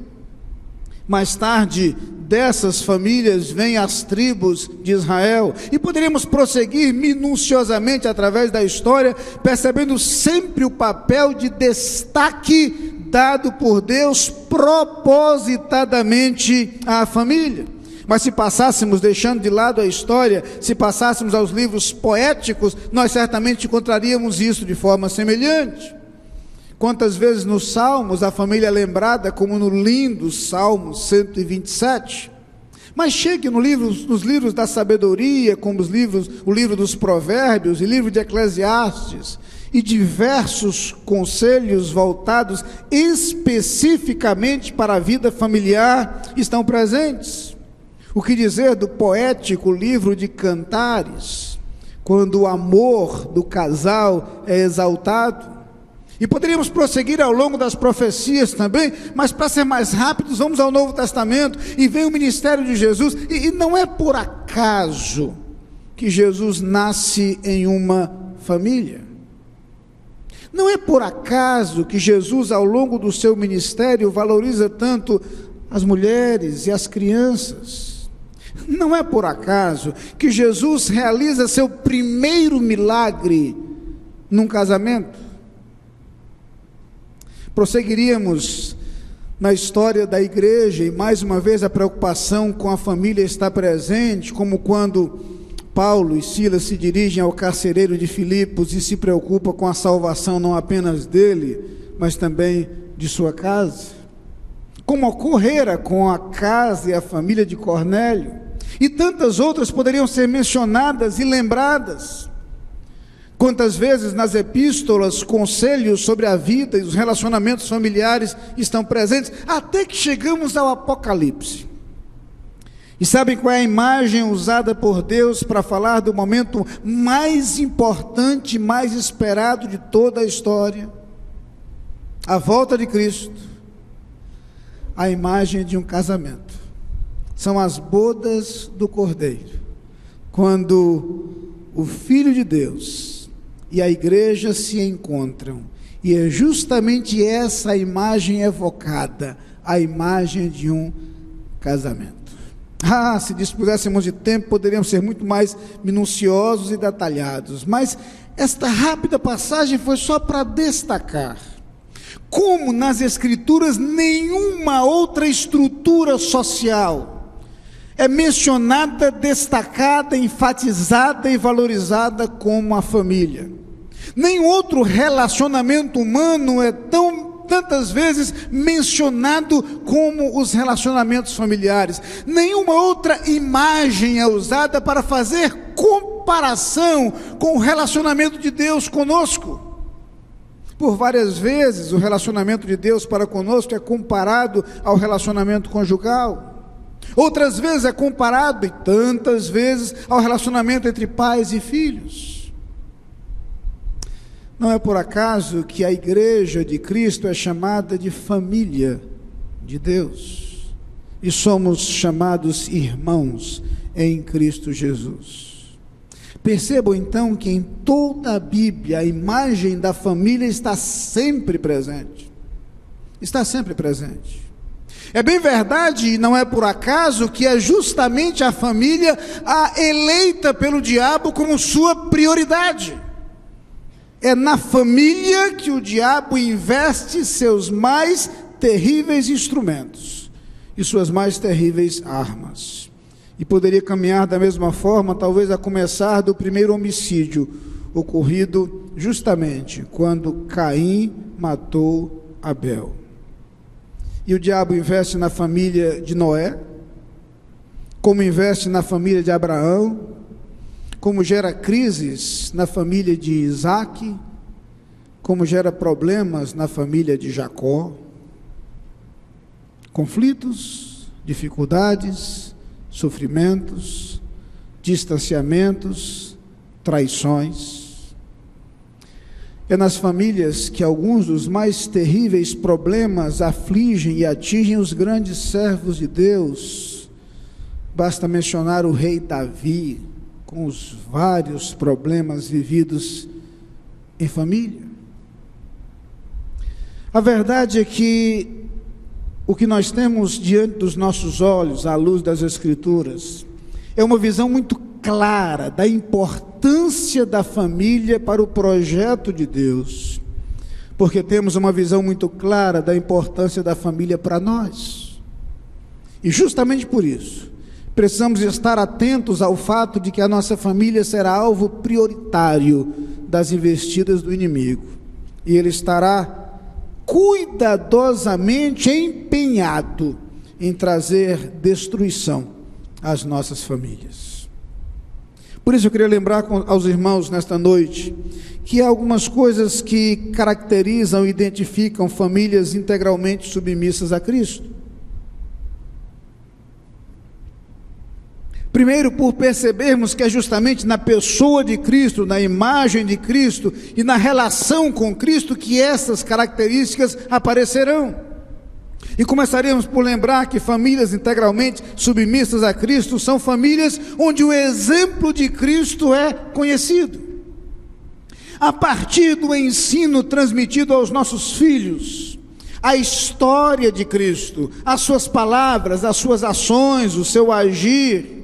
Mais tarde, dessas famílias vêm as tribos de Israel, e poderíamos prosseguir minuciosamente através da história, percebendo sempre o papel de destaque dado por Deus propositadamente à família. Mas se passássemos, deixando de lado a história, se passássemos aos livros poéticos, nós certamente encontraríamos isso de forma semelhante. Quantas vezes nos Salmos a família é lembrada, como no lindo Salmo 127, mas chegue nos livros da sabedoria, como o livro dos Provérbios e livro de Eclesiastes, e diversos conselhos voltados especificamente para a vida familiar estão presentes. O que dizer do poético livro de Cantares, quando o amor do casal é exaltado? E poderíamos prosseguir ao longo das profecias também, mas para ser mais rápidos, vamos ao Novo Testamento e vem o ministério de Jesus, e não é por acaso que Jesus nasce em uma família. Não é por acaso que Jesus, ao longo do seu ministério, valoriza tanto as mulheres e as crianças. Não é por acaso que Jesus realiza seu primeiro milagre num casamento. Prosseguiríamos na história da igreja, e mais uma vez a preocupação com a família está presente, como quando Paulo e Silas se dirigem ao carcereiro de Filipos e se preocupam com a salvação não apenas dele, mas também de sua casa. Como ocorrera com a casa e a família de Cornélio, e tantas outras poderiam ser mencionadas e lembradas. Quantas vezes nas epístolas, conselhos sobre a vida e os relacionamentos familiares estão presentes, até que chegamos ao Apocalipse. E sabem qual é a imagem usada por Deus para falar do momento mais importante, mais esperado de toda a história? A volta de Cristo. A imagem de um casamento. São as bodas do Cordeiro. Quando o Filho de Deus e a igreja se encontram, e é justamente essa imagem evocada, a imagem de um casamento. Se dispuséssemos de tempo, poderíamos ser muito mais minuciosos e detalhados, mas esta rápida passagem foi só para destacar como nas Escrituras nenhuma outra estrutura social é mencionada, destacada, enfatizada e valorizada como a família. Nenhum outro relacionamento humano é tantas vezes mencionado como os relacionamentos familiares. Nenhuma outra imagem é usada para fazer comparação com o relacionamento de Deus conosco. Por várias vezes o relacionamento de Deus para conosco é comparado ao relacionamento conjugal. Outras vezes é comparado, e tantas vezes, ao relacionamento entre pais e filhos. Não é por acaso que a igreja de Cristo é chamada de família de Deus, e somos chamados irmãos em Cristo Jesus. Percebam então que em toda a Bíblia a imagem da família está sempre presente. Está sempre presente. É bem verdade, e não é por acaso, que é justamente a família a eleita pelo diabo como sua prioridade. É na família que o diabo investe seus mais terríveis instrumentos e suas mais terríveis armas. E poderia caminhar da mesma forma, talvez a começar do primeiro homicídio, ocorrido justamente quando Caim matou Abel. E o diabo investe na família de Noé, como investe na família de Abraão, como gera crises na família de Isaac, como gera problemas na família de Jacó. Conflitos, dificuldades, sofrimentos, distanciamentos, traições. É nas famílias que alguns dos mais terríveis problemas afligem e atingem os grandes servos de Deus. Basta mencionar o rei Davi, com os vários problemas vividos em família. A verdade é que o que nós temos diante dos nossos olhos, à luz das Escrituras, é uma visão muito clara da importância da família para o projeto de Deus, porque temos uma visão muito clara da importância da família para nós, e justamente por isso, precisamos estar atentos ao fato de que a nossa família será alvo prioritário das investidas do inimigo, e ele estará cuidadosamente empenhado em trazer destruição às nossas famílias. Por isso eu queria lembrar aos irmãos nesta noite que há algumas coisas que caracterizam e identificam famílias integralmente submissas a Cristo. Primeiro, por percebermos que é justamente na pessoa de Cristo, na imagem de Cristo e na relação com Cristo que essas características aparecerão. E começaremos por lembrar que famílias integralmente submissas a Cristo são famílias onde o exemplo de Cristo é conhecido. A partir do ensino transmitido aos nossos filhos, a história de Cristo, as suas palavras, as suas ações, o seu agir,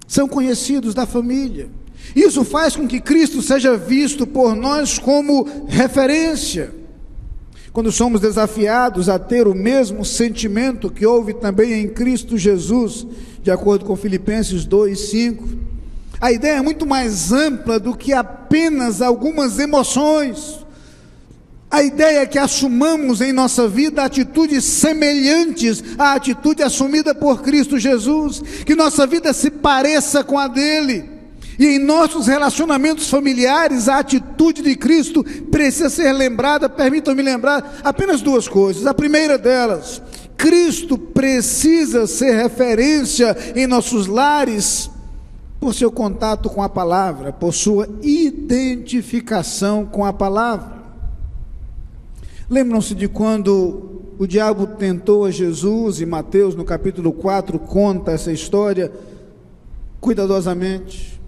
são conhecidos da família. Isso faz com que Cristo seja visto por nós como referência. Quando somos desafiados a ter o mesmo sentimento que houve também em Cristo Jesus, de acordo com Filipenses 2:5, a ideia é muito mais ampla do que apenas algumas emoções. A ideia é que assumamos em nossa vida atitudes semelhantes à atitude assumida por Cristo Jesus, que nossa vida se pareça com a dele, E em nossos relacionamentos familiares, a atitude de Cristo precisa ser lembrada. Permitam-me lembrar apenas duas coisas. A primeira delas, Cristo precisa ser referência em nossos lares por seu contato com a palavra, por sua identificação com a palavra. Lembram-se de quando o diabo tentou a Jesus, e Mateus no capítulo 4 conta essa história cuidadosamente.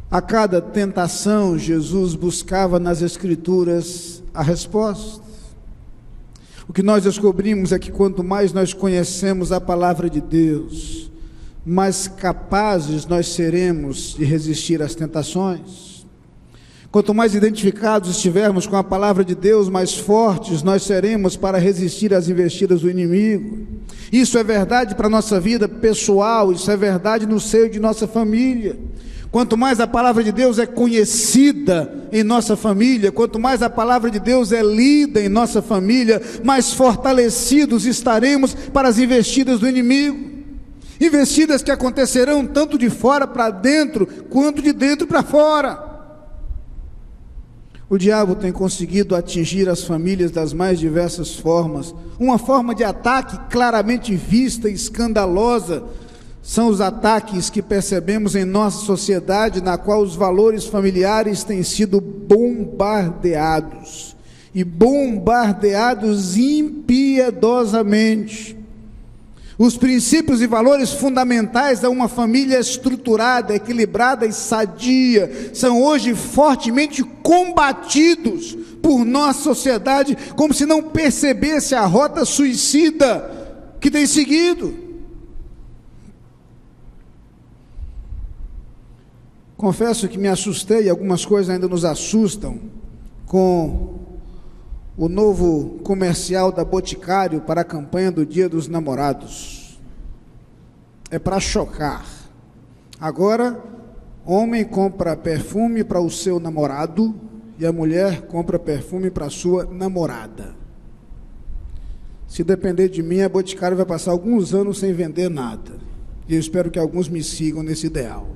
A cada tentação, Jesus buscava nas Escrituras a resposta. O que nós descobrimos é que quanto mais nós conhecemos a palavra de Deus, mais capazes nós seremos de resistir às tentações. Quanto mais identificados estivermos com a palavra de Deus, mais fortes nós seremos para resistir às investidas do inimigo. Isso é verdade para a nossa vida pessoal, isso é verdade no seio de nossa família. Quanto mais a palavra de Deus é conhecida em nossa família, quanto mais a palavra de Deus é lida em nossa família, mais fortalecidos estaremos para as investidas do inimigo. Investidas que acontecerão tanto de fora para dentro, quanto de dentro para fora. O diabo tem conseguido atingir as famílias das mais diversas formas. Uma forma de ataque claramente vista e escandalosa são os ataques que percebemos em nossa sociedade, na qual os valores familiares têm sido bombardeados, e bombardeados impiedosamente. Os princípios e valores fundamentais a uma família estruturada, equilibrada e sadia são hoje fortemente combatidos por nossa sociedade, como se não percebesse a rota suicida que tem seguido. Confesso que me assustei, algumas coisas ainda nos assustam, com o novo comercial da Boticário para a campanha do Dia dos Namorados. É para chocar. Agora, homem compra perfume para o seu namorado e a mulher compra perfume para a sua namorada. Se depender de mim, a Boticário vai passar alguns anos sem vender nada. E eu espero que alguns me sigam nesse ideal.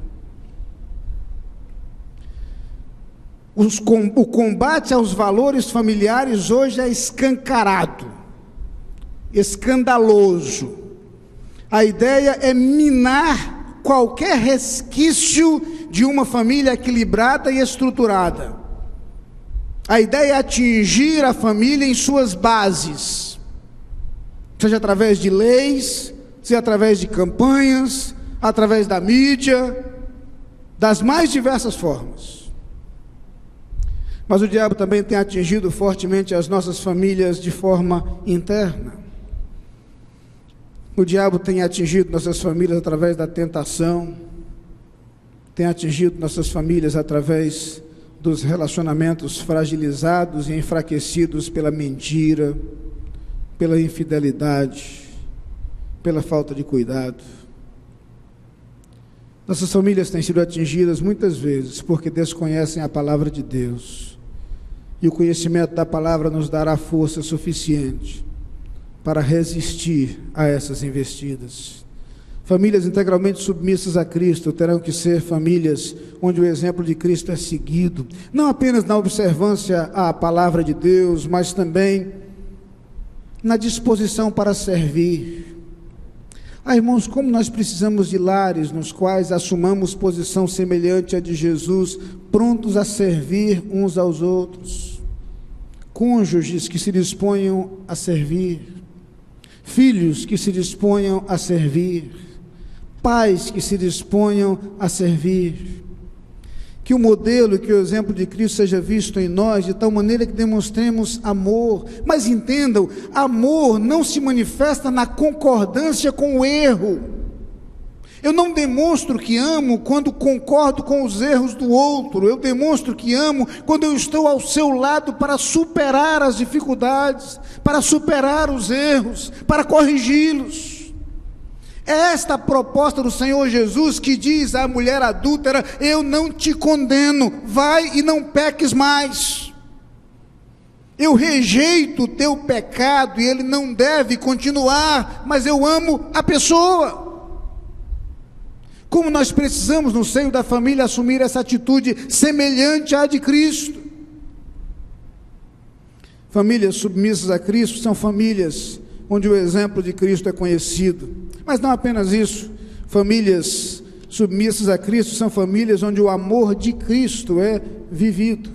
O combate aos valores familiares hoje é escancarado, escandaloso. A ideia é minar qualquer resquício de uma família equilibrada e estruturada. A ideia é atingir a família em suas bases, seja através de leis, seja através de campanhas, através da mídia, das mais diversas formas. Mas o diabo também tem atingido fortemente as nossas famílias de forma interna. O diabo tem atingido nossas famílias através da tentação, tem atingido nossas famílias através dos relacionamentos fragilizados e enfraquecidos pela mentira, pela infidelidade, pela falta de cuidado. Nossas famílias têm sido atingidas muitas vezes porque desconhecem a palavra de Deus. E o conhecimento da palavra nos dará força suficiente para resistir a essas investidas. Famílias integralmente submissas a Cristo terão que ser famílias onde o exemplo de Cristo é seguido, não apenas na observância à palavra de Deus, mas também na disposição para servir. Irmãos, como nós precisamos de lares nos quais assumamos posição semelhante à de Jesus, prontos a servir uns aos outros, cônjuges que se disponham a servir, filhos que se disponham a servir, pais que se disponham a servir. Que o modelo, que o exemplo de Cristo seja visto em nós, de tal maneira que demonstremos amor. Mas entendam, amor não se manifesta na concordância com o erro. Eu não demonstro que amo quando concordo com os erros do outro. Eu demonstro que amo quando eu estou ao seu lado para superar as dificuldades, para superar os erros, para corrigi-los. É esta a proposta do Senhor Jesus, que diz à mulher adúltera: eu não te condeno, vai e não peques mais. Eu rejeito o teu pecado e ele não deve continuar, mas eu amo a pessoa. Como nós precisamos, no seio da família, assumir essa atitude semelhante à de Cristo. Famílias submissas a Cristo são famílias onde o exemplo de Cristo é conhecido. Mas não apenas isso, famílias submissas a Cristo são famílias onde o amor de Cristo é vivido.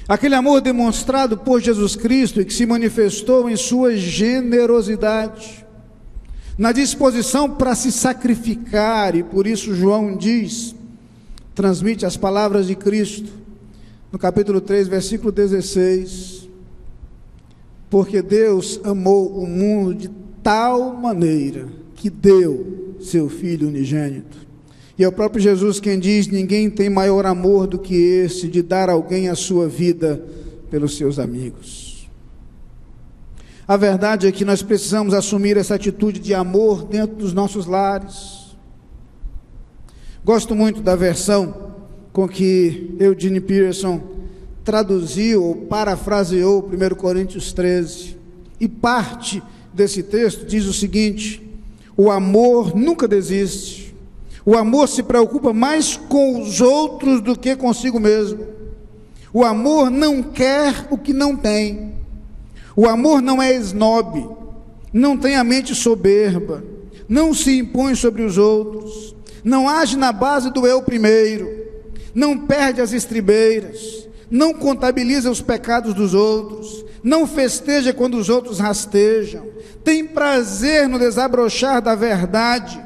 Aquele amor demonstrado por Jesus Cristo e que se manifestou em sua generosidade, na disposição para se sacrificar, e por isso João transmite as palavras de Cristo, no capítulo 3, versículo 16, porque Deus amou o mundo de tal maneira que deu seu Filho unigênito. E é o próprio Jesus quem diz: ninguém tem maior amor do que esse, de dar a alguém a sua vida pelos seus amigos. A verdade é que nós precisamos assumir essa atitude de amor dentro dos nossos lares. Gosto muito da versão com que Eugene Peterson traduziu ou parafraseou 1 Coríntios 13, e parte desse texto diz o seguinte: o amor nunca desiste, o amor se preocupa mais com os outros do que consigo mesmo, o amor não quer o que não tem, o amor não é esnobe, não tem a mente soberba, não se impõe sobre os outros, não age na base do eu primeiro, não perde as estribeiras, não contabiliza os pecados dos outros, não festeja quando os outros rastejam, tem prazer no desabrochar da verdade,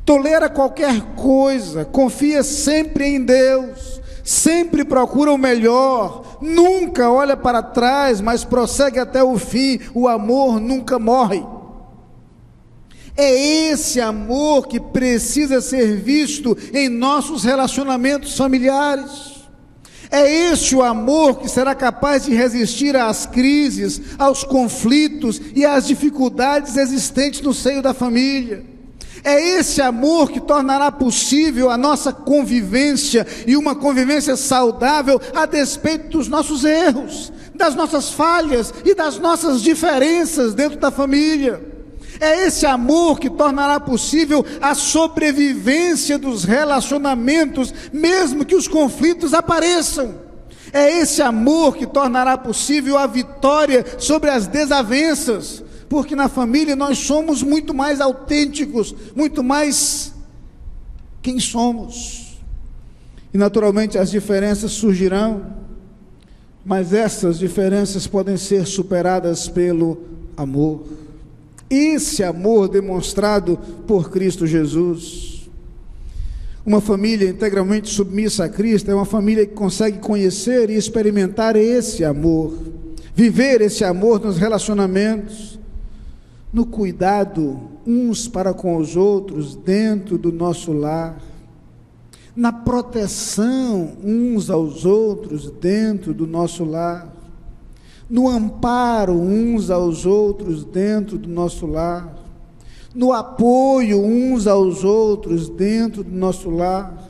tolera qualquer coisa, confia sempre em Deus, sempre procura o melhor, nunca olha para trás, mas prossegue até o fim. O amor nunca morre. É esse amor que precisa ser visto em nossos relacionamentos familiares. É esse o amor que será capaz de resistir às crises, aos conflitos e às dificuldades existentes no seio da família. É esse amor que tornará possível a nossa convivência, e uma convivência saudável, a despeito dos nossos erros, das nossas falhas e das nossas diferenças dentro da família. É esse amor que tornará possível a sobrevivência dos relacionamentos, mesmo que os conflitos apareçam. É esse amor que tornará possível a vitória sobre as desavenças, porque na família nós somos muito mais autênticos, muito mais quem somos. E naturalmente as diferenças surgirão, mas essas diferenças podem ser superadas pelo amor. Esse amor demonstrado por Cristo Jesus. Uma família integralmente submissa a Cristo é uma família que consegue conhecer e experimentar esse amor, viver esse amor nos relacionamentos, no cuidado uns para com os outros dentro do nosso lar, na proteção uns aos outros dentro do nosso lar, no amparo uns aos outros dentro do nosso lar, no apoio uns aos outros dentro do nosso lar,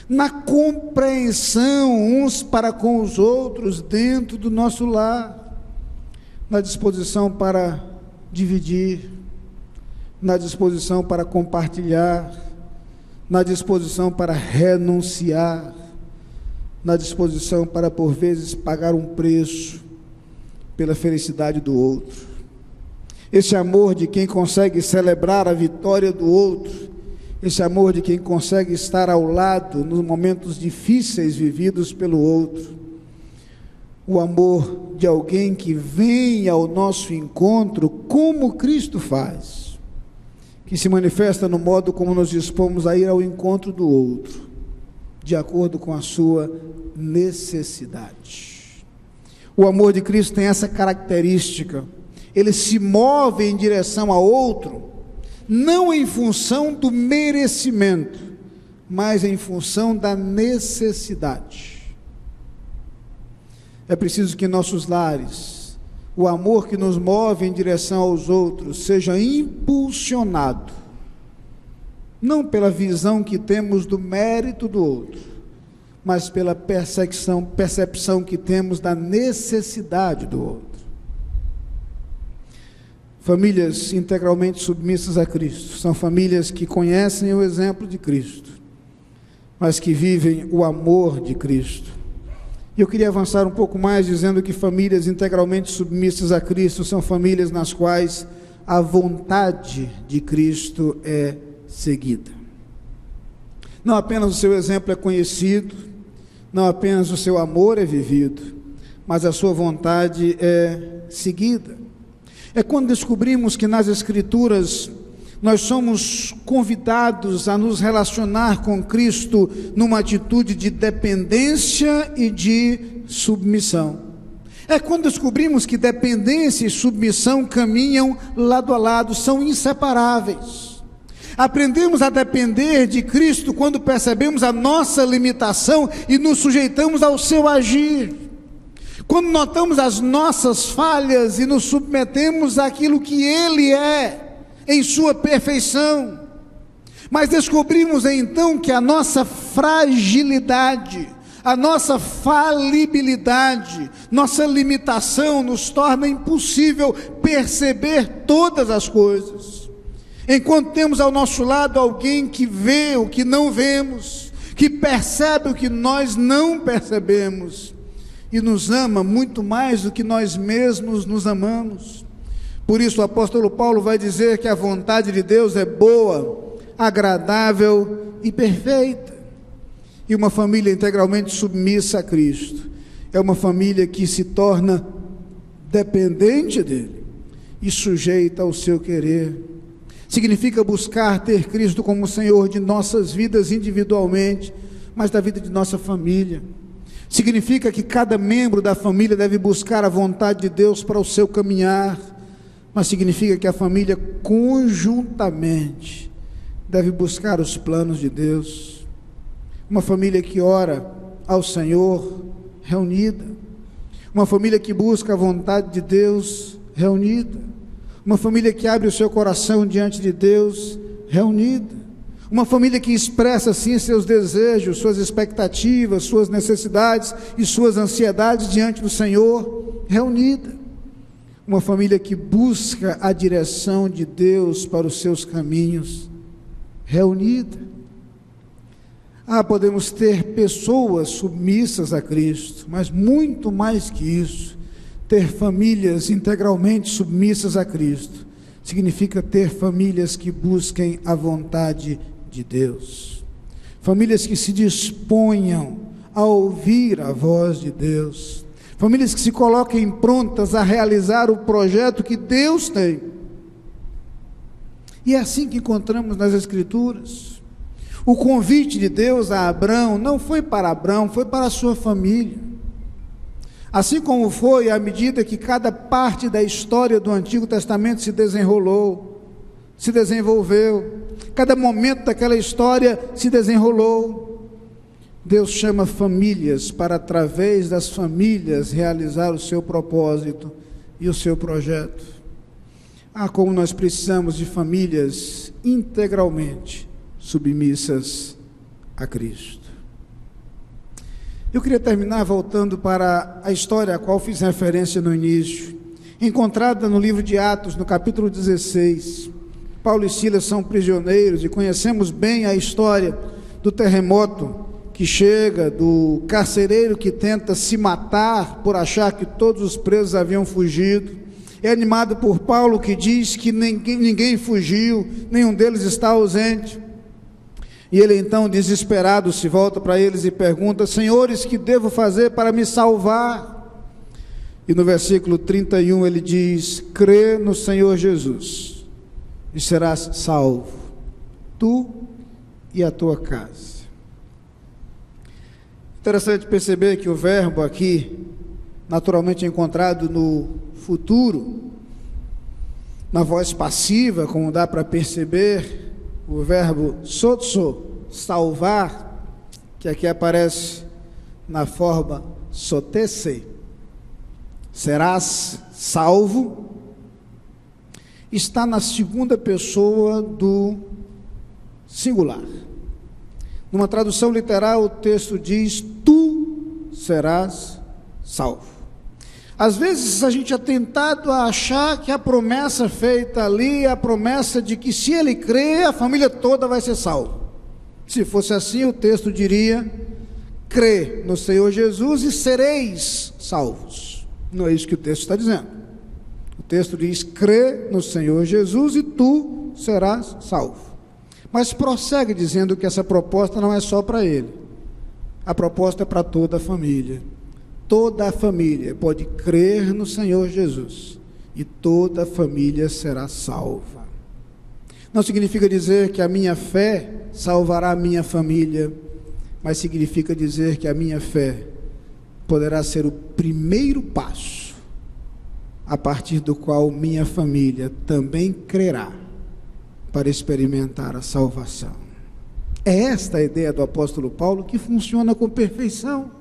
na compreensão uns para com os outros dentro do nosso lar, na disposição para dividir, na disposição para compartilhar, na disposição para renunciar, na disposição para, por vezes, pagar um preço pela felicidade do outro. Esse amor de quem consegue celebrar a vitória do outro, esse amor de quem consegue estar ao lado nos momentos difíceis vividos pelo outro, o amor de alguém que vem ao nosso encontro como Cristo faz, que se manifesta no modo como nos dispomos a ir ao encontro do outro, de acordo com a sua necessidade. O amor de Cristo tem essa característica: ele se move em direção a outro, não em função do merecimento, mas em função da necessidade. É preciso que em nossos lares, o amor que nos move em direção aos outros seja impulsionado, não pela visão que temos do mérito do outro, mas pela percepção que temos da necessidade do outro. Famílias integralmente submissas a Cristo são famílias que conhecem o exemplo de Cristo, mas que vivem o amor de Cristo. E eu queria avançar um pouco mais dizendo que famílias integralmente submissas a Cristo são famílias nas quais a vontade de Cristo é seguida. Não apenas o seu exemplo é conhecido, não apenas o seu amor é vivido, mas a sua vontade é seguida. É quando descobrimos que nas Escrituras nós somos convidados a nos relacionar com Cristo numa atitude de dependência e de submissão. É quando descobrimos que dependência e submissão caminham lado a lado, são inseparáveis. Aprendemos a depender de Cristo quando percebemos a nossa limitação e nos sujeitamos ao seu agir. Quando notamos as nossas falhas e nos submetemos àquilo que Ele é, em sua perfeição. Mas descobrimos então que a nossa fragilidade, a nossa falibilidade, nossa limitação nos torna impossível perceber todas as coisas. Enquanto temos ao nosso lado alguém que vê o que não vemos, que percebe o que nós não percebemos, e nos ama muito mais do que nós mesmos nos amamos. Por isso o apóstolo Paulo vai dizer que a vontade de Deus é boa, agradável e perfeita. E uma família integralmente submissa a Cristo é uma família que se torna dependente dele e sujeita ao seu querer. Significa buscar ter Cristo como Senhor de nossas vidas individualmente, mas da vida de nossa família. Significa que cada membro da família deve buscar a vontade de Deus para o seu caminhar, mas significa que a família conjuntamente deve buscar os planos de Deus. Uma família que ora ao Senhor reunida, uma família que busca a vontade de Deus reunida, uma família que abre o seu coração diante de Deus reunida. Uma família que expressa assim seus desejos, suas expectativas, suas necessidades e suas ansiedades diante do Senhor, reunida. Uma família que busca a direção de Deus para os seus caminhos, reunida. Podemos ter pessoas submissas a Cristo, mas muito mais que isso, ter famílias integralmente submissas a Cristo, significa ter famílias que busquem a vontade de Deus, famílias que se disponham a ouvir a voz de Deus, famílias que se coloquem prontas a realizar o projeto que Deus tem. E é assim que encontramos nas Escrituras. O convite de Deus a Abrão não foi para Abrão, foi para a sua família. Assim como foi à medida que cada parte da história do Antigo Testamento se desenrolou, se desenvolveu, cada momento daquela história se desenrolou. Deus chama famílias para, através das famílias, realizar o seu propósito e o seu projeto. Como nós precisamos de famílias integralmente submissas a Cristo. Eu queria terminar voltando para a história a qual fiz referência no início, encontrada no livro de Atos, no capítulo 16. Paulo e Silas são prisioneiros e conhecemos bem a história do terremoto que chega, do carcereiro que tenta se matar por achar que todos os presos haviam fugido. É animado por Paulo, que diz que ninguém fugiu, nenhum deles está ausente. E ele então, desesperado, se volta para eles e pergunta: senhores, que devo fazer para me salvar? E no versículo 31 ele diz: crê no Senhor Jesus e serás salvo, tu e a tua casa. Interessante perceber que o verbo aqui, naturalmente encontrado no futuro, na voz passiva, como dá para perceber, o verbo sotso, salvar, que aqui aparece na forma sotese, serás salvo, está na segunda pessoa do singular. Numa tradução literal, o texto diz: tu serás salvo. Às vezes a gente é tentado a achar que a promessa feita ali é a promessa de que se ele crer, a família toda vai ser salva. Se fosse assim, o texto diria: crê no Senhor Jesus e sereis salvos. Não é isso que o texto está dizendo. O texto diz: crê no Senhor Jesus e tu serás salvo. Mas prossegue dizendo que essa proposta não é só para ele. A proposta é para toda a família. Toda a família pode crer no Senhor Jesus e toda a família será salva. Não significa dizer que a minha fé salvará a minha família, mas significa dizer que a minha fé poderá ser o primeiro passo a partir do qual minha família também crerá para experimentar a salvação. É esta a ideia do apóstolo Paulo, que funciona com perfeição.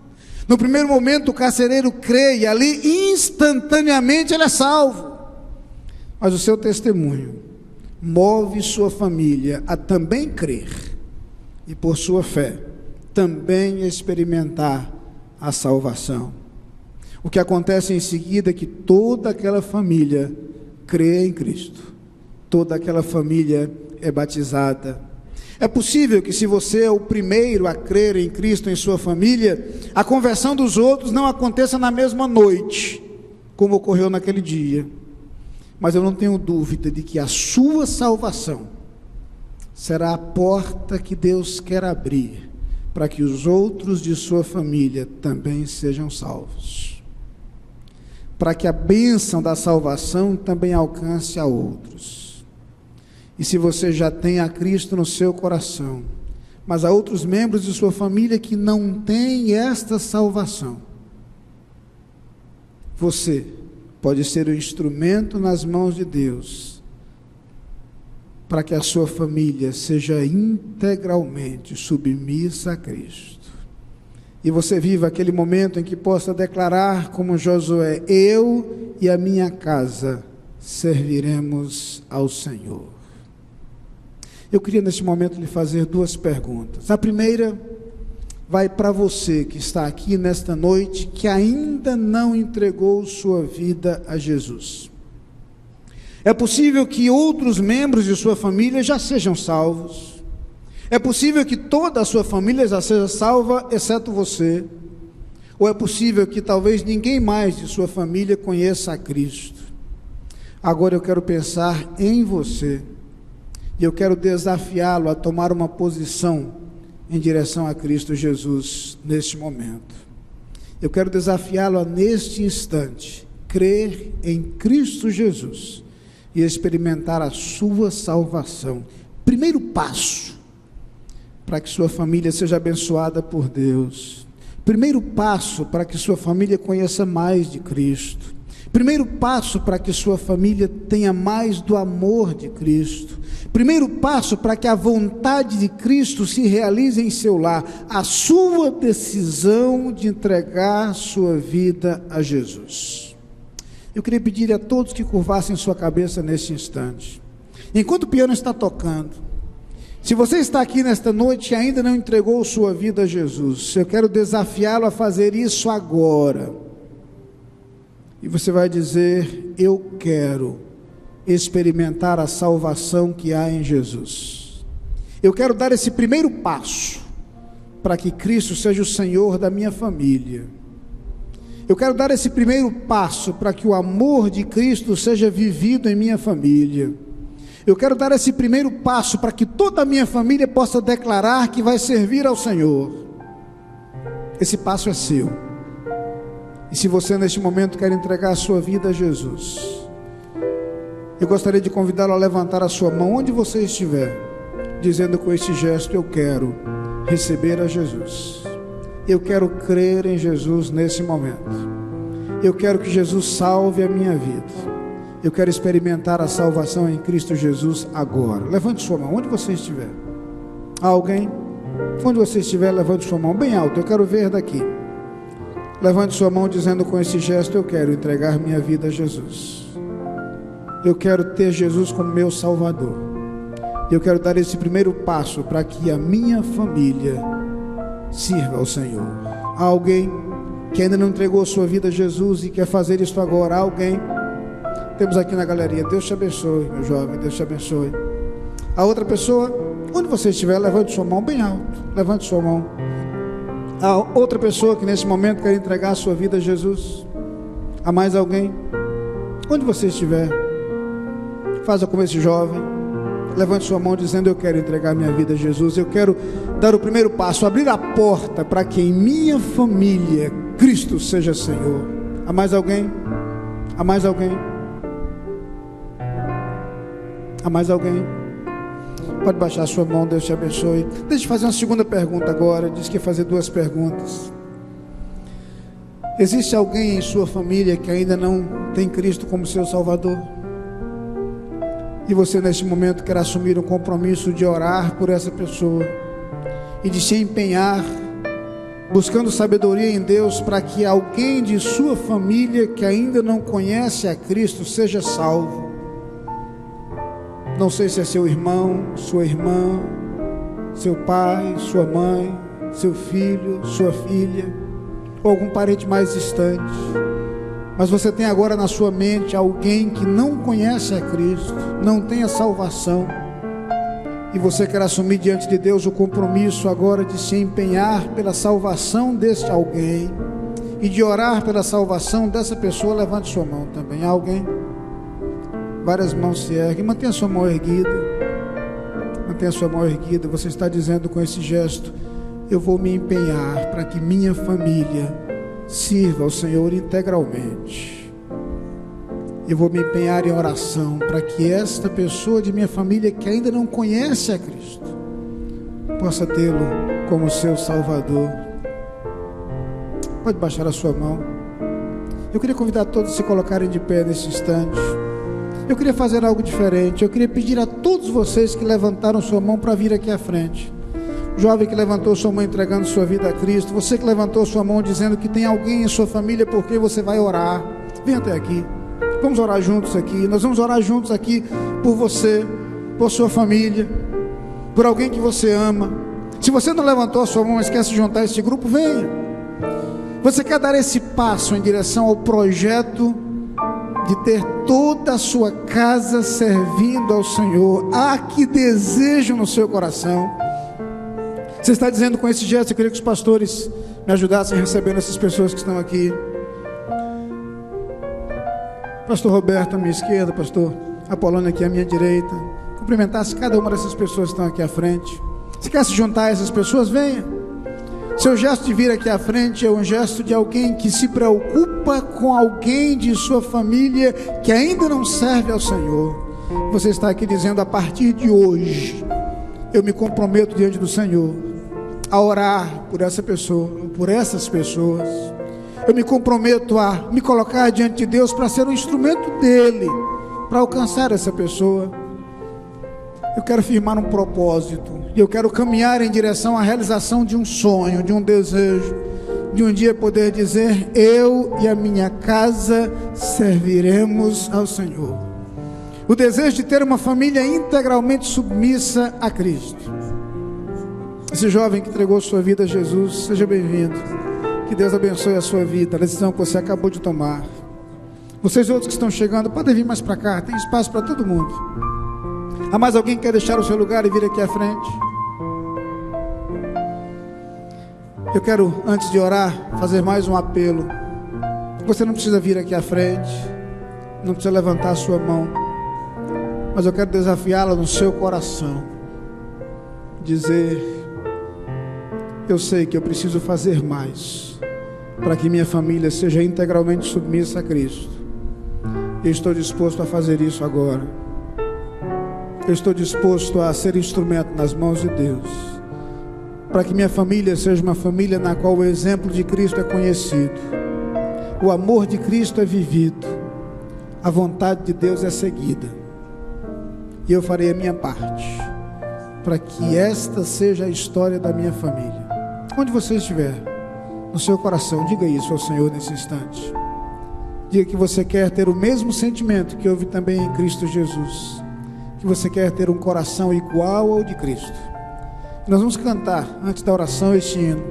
No primeiro momento o carcereiro crê e ali instantaneamente ele é salvo, mas o seu testemunho move sua família a também crer e por sua fé também experimentar a salvação. O que acontece em seguida é que toda aquela família crê em Cristo, toda aquela família é batizada. É possível que, se você é o primeiro a crer em Cristo em sua família, a conversão dos outros não aconteça na mesma noite, como ocorreu naquele dia. Mas eu não tenho dúvida de que a sua salvação será a porta que Deus quer abrir para que os outros de sua família também sejam salvos, para que a bênção da salvação também alcance a outros. E se você já tem a Cristo no seu coração, mas há outros membros de sua família que não têm esta salvação, você pode ser o instrumento nas mãos de Deus para que a sua família seja integralmente submissa a Cristo. E você viva aquele momento em que possa declarar como Josué: eu e a minha casa serviremos ao Senhor. Eu queria neste momento lhe fazer duas perguntas. A primeira vai para você que está aqui nesta noite, que ainda não entregou sua vida a Jesus. É possível que outros membros de sua família já sejam salvos. É possível que toda a sua família já seja salva, exceto você. Ou é possível que talvez ninguém mais de sua família conheça a Cristo. Agora eu quero pensar em você. E eu quero desafiá-lo a tomar uma posição em direção a Cristo Jesus neste momento. Eu quero desafiá-lo a, neste instante, crer em Cristo Jesus e experimentar a sua salvação. Primeiro passo para que sua família seja abençoada por Deus. Primeiro passo para que sua família conheça mais de Cristo. Primeiro passo para que sua família tenha mais do amor de Cristo. Primeiro passo para que a vontade de Cristo se realize em seu lar, a sua decisão de entregar sua vida a Jesus. Eu queria pedir a todos que curvassem sua cabeça neste instante. Enquanto o piano está tocando, se você está aqui nesta noite e ainda não entregou sua vida a Jesus, eu quero desafiá-lo a fazer isso agora. E você vai dizer: eu quero experimentar a salvação que há em Jesus. Eu quero dar esse primeiro passo para que Cristo seja o Senhor da minha família. Eu quero dar esse primeiro passo para que o amor de Cristo seja vivido em minha família. Eu quero dar esse primeiro passo para que toda a minha família possa declarar que vai servir ao Senhor. Esse passo é seu. E se você neste momento quer entregar a sua vida a Jesus, eu gostaria de convidá-lo a levantar a sua mão onde você estiver, dizendo com esse gesto: eu quero receber a Jesus. Eu quero crer em Jesus nesse momento. Eu quero que Jesus salve a minha vida. Eu quero experimentar a salvação em Cristo Jesus agora. Levante sua mão onde você estiver. Há alguém? Onde você estiver, levante sua mão bem alto. Eu quero ver daqui. Levante sua mão dizendo com esse gesto: eu quero entregar minha vida a Jesus. Eu quero ter Jesus como meu Salvador. Eu quero dar esse primeiro passo para que a minha família sirva ao Senhor. Há alguém? que ainda não entregou a sua vida a Jesus e quer fazer isso agora. Alguém? Temos aqui na galeria. Deus te abençoe, meu jovem, Deus te abençoe. A outra pessoa, onde você estiver, levante sua mão bem alto, levante sua mão. A outra pessoa que nesse momento quer entregar a sua vida a Jesus. Há mais alguém? Onde você estiver, faça como esse jovem, levante sua mão dizendo: eu quero entregar minha vida a Jesus, eu quero dar o primeiro passo, abrir a porta para que em minha família Cristo seja Senhor. Há mais alguém? Há mais alguém? Há mais alguém? Pode baixar a sua mão, Deus te abençoe. Deixa eu fazer uma segunda pergunta agora. Diz que ia fazer duas perguntas. Existe alguém em sua família que ainda não tem Cristo como seu Salvador? E você neste momento quer assumir um compromisso de orar por essa pessoa e de se empenhar, buscando sabedoria em Deus, para que alguém de sua família que ainda não conhece a Cristo seja salvo. Não sei se é seu irmão, sua irmã, seu pai, sua mãe, seu filho, sua filha, ou algum parente mais distante, mas você tem agora na sua mente alguém que não conhece a Cristo, não tem a salvação, e você quer assumir diante de Deus o compromisso agora de se empenhar pela salvação deste alguém e de orar pela salvação dessa pessoa. Levante sua mão também. Há alguém? Várias mãos se erguem. Mantenha sua mão erguida. Mantenha sua mão erguida. Você está dizendo com esse gesto: eu vou me empenhar para que minha família sirva ao Senhor integralmente. Eu vou me empenhar em oração para que esta pessoa de minha família que ainda não conhece a Cristo possa tê-lo como seu Salvador. Pode baixar a sua mão. Eu queria convidar todos a se colocarem de pé nesse instante. Eu queria fazer algo diferente. Eu queria pedir a todos vocês que levantaram sua mão para vir aqui à frente. O jovem que levantou sua mão entregando sua vida a Cristo, você que levantou sua mão dizendo que tem alguém em sua família por quem você vai orar, vem até aqui. Vamos orar juntos aqui. Nós vamos orar juntos aqui por você, por sua família, por alguém que você ama. Se você não levantou a sua mão, mas quer se juntar a este grupo, venha. Você quer dar esse passo em direção ao projeto de ter toda a sua casa servindo ao Senhor? Há que desejo no seu coração. Você está dizendo com esse gesto: eu queria que os pastores me ajudassem recebendo essas pessoas que estão aqui. Pastor Roberto à minha esquerda, pastor Apolônio aqui à minha direita. Cumprimentasse cada uma dessas pessoas que estão aqui à frente. Se quer se juntar a essas pessoas, venha. Seu gesto de vir aqui à frente é um gesto de alguém que se preocupa com alguém de sua família que ainda não serve ao Senhor. Você está aqui dizendo: a partir de hoje eu me comprometo diante do Senhor a orar por essa pessoa, por essas pessoas. Eu me comprometo a me colocar diante de Deus para ser um instrumento dele, para alcançar essa pessoa. Eu quero firmar um propósito, e eu quero caminhar em direção à realização de um sonho, de um desejo, de um dia poder dizer: eu e a minha casa serviremos ao Senhor. O desejo de ter uma família integralmente submissa a Cristo. Esse jovem que entregou sua vida a Jesus, seja bem-vindo. Que Deus abençoe a sua vida, a decisão que você acabou de tomar. Vocês outros que estão chegando, podem vir mais para cá, tem espaço para todo mundo. Há mais alguém que quer deixar o seu lugar e vir aqui à frente? Eu quero, antes de orar, fazer mais um apelo. Você não precisa vir aqui à frente, não precisa levantar a sua mão, mas eu quero desafiá-la no seu coração. Dizer: eu sei que eu preciso fazer mais para que minha família seja integralmente submissa a Cristo. Eu estou disposto a fazer isso agora. Eu estou disposto a ser instrumento nas mãos de Deus, para que minha família seja uma família na qual o exemplo de Cristo é conhecido, o amor de Cristo é vivido, a vontade de Deus é seguida. E eu farei a minha parte para que esta seja a história da minha família. Onde você estiver, no seu coração, diga isso ao Senhor nesse instante. Diga que você quer ter o mesmo sentimento que houve também em Cristo Jesus, que você quer ter um coração igual ao de Cristo. Nós vamos cantar, antes da oração, este hino: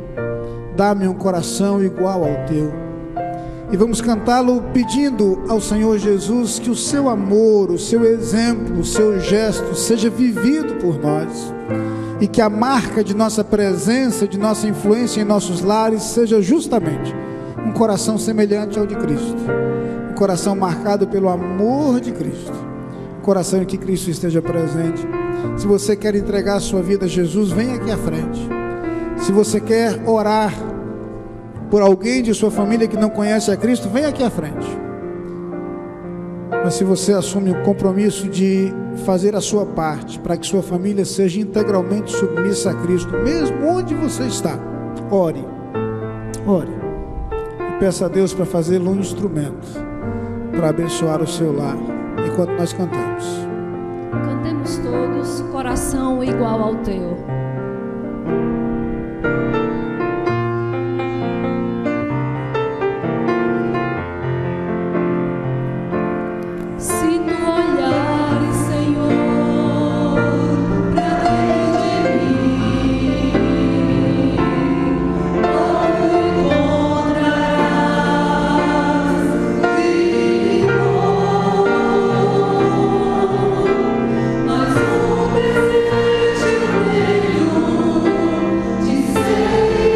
dá-me um coração igual ao teu. E vamos cantá-lo pedindo ao Senhor Jesus que o seu amor, o seu exemplo, o seu gesto seja vivido por nós, e que a marca de nossa presença, de nossa influência em nossos lares seja justamente um coração semelhante ao de Cristo, um coração marcado pelo amor de Cristo, um coração em que Cristo esteja presente. Se você quer entregar a sua vida a Jesus, vem aqui à frente. Se você quer orar por alguém de sua família que não conhece a Cristo, vem aqui à frente. Mas se você assume o compromisso de fazer a sua parte para que sua família seja integralmente submissa a Cristo, mesmo onde você está, ore e peça a Deus para fazê-lo um instrumento para abençoar o seu lar, enquanto nós cantamos. Cantemos todos, coração igual ao teu. Mas um presente tenho de ser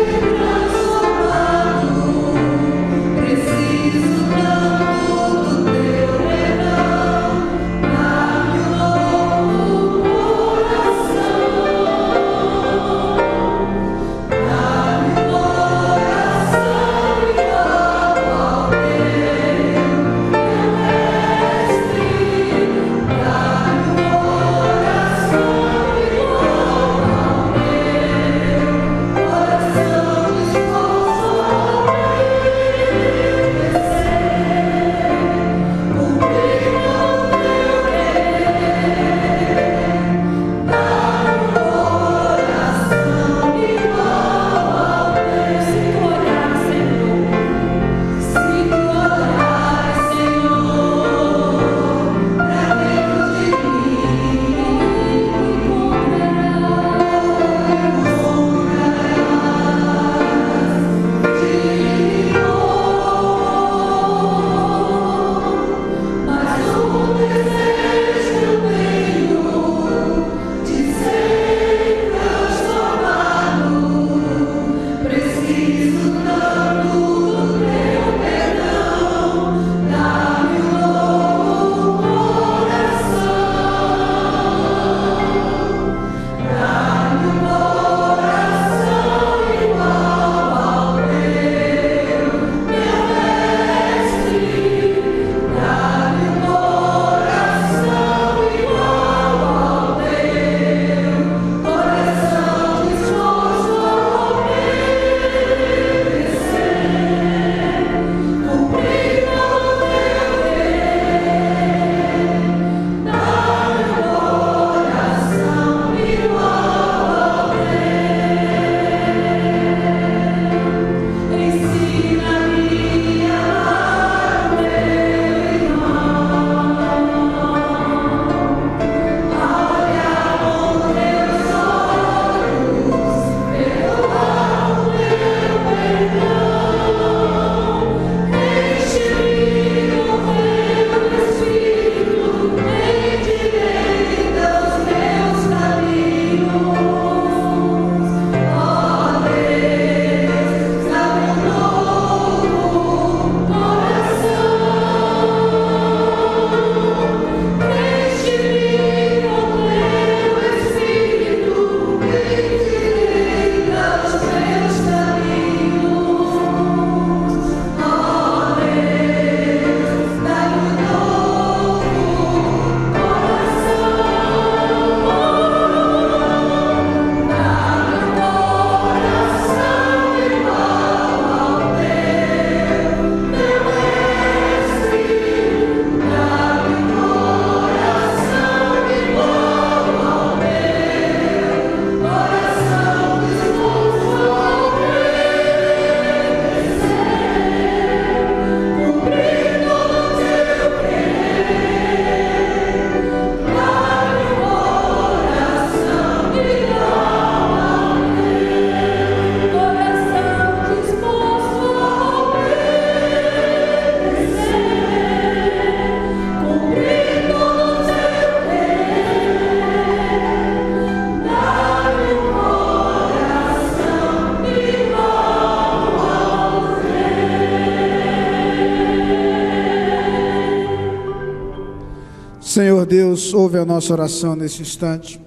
Deus, ouve a nossa oração nesse instante.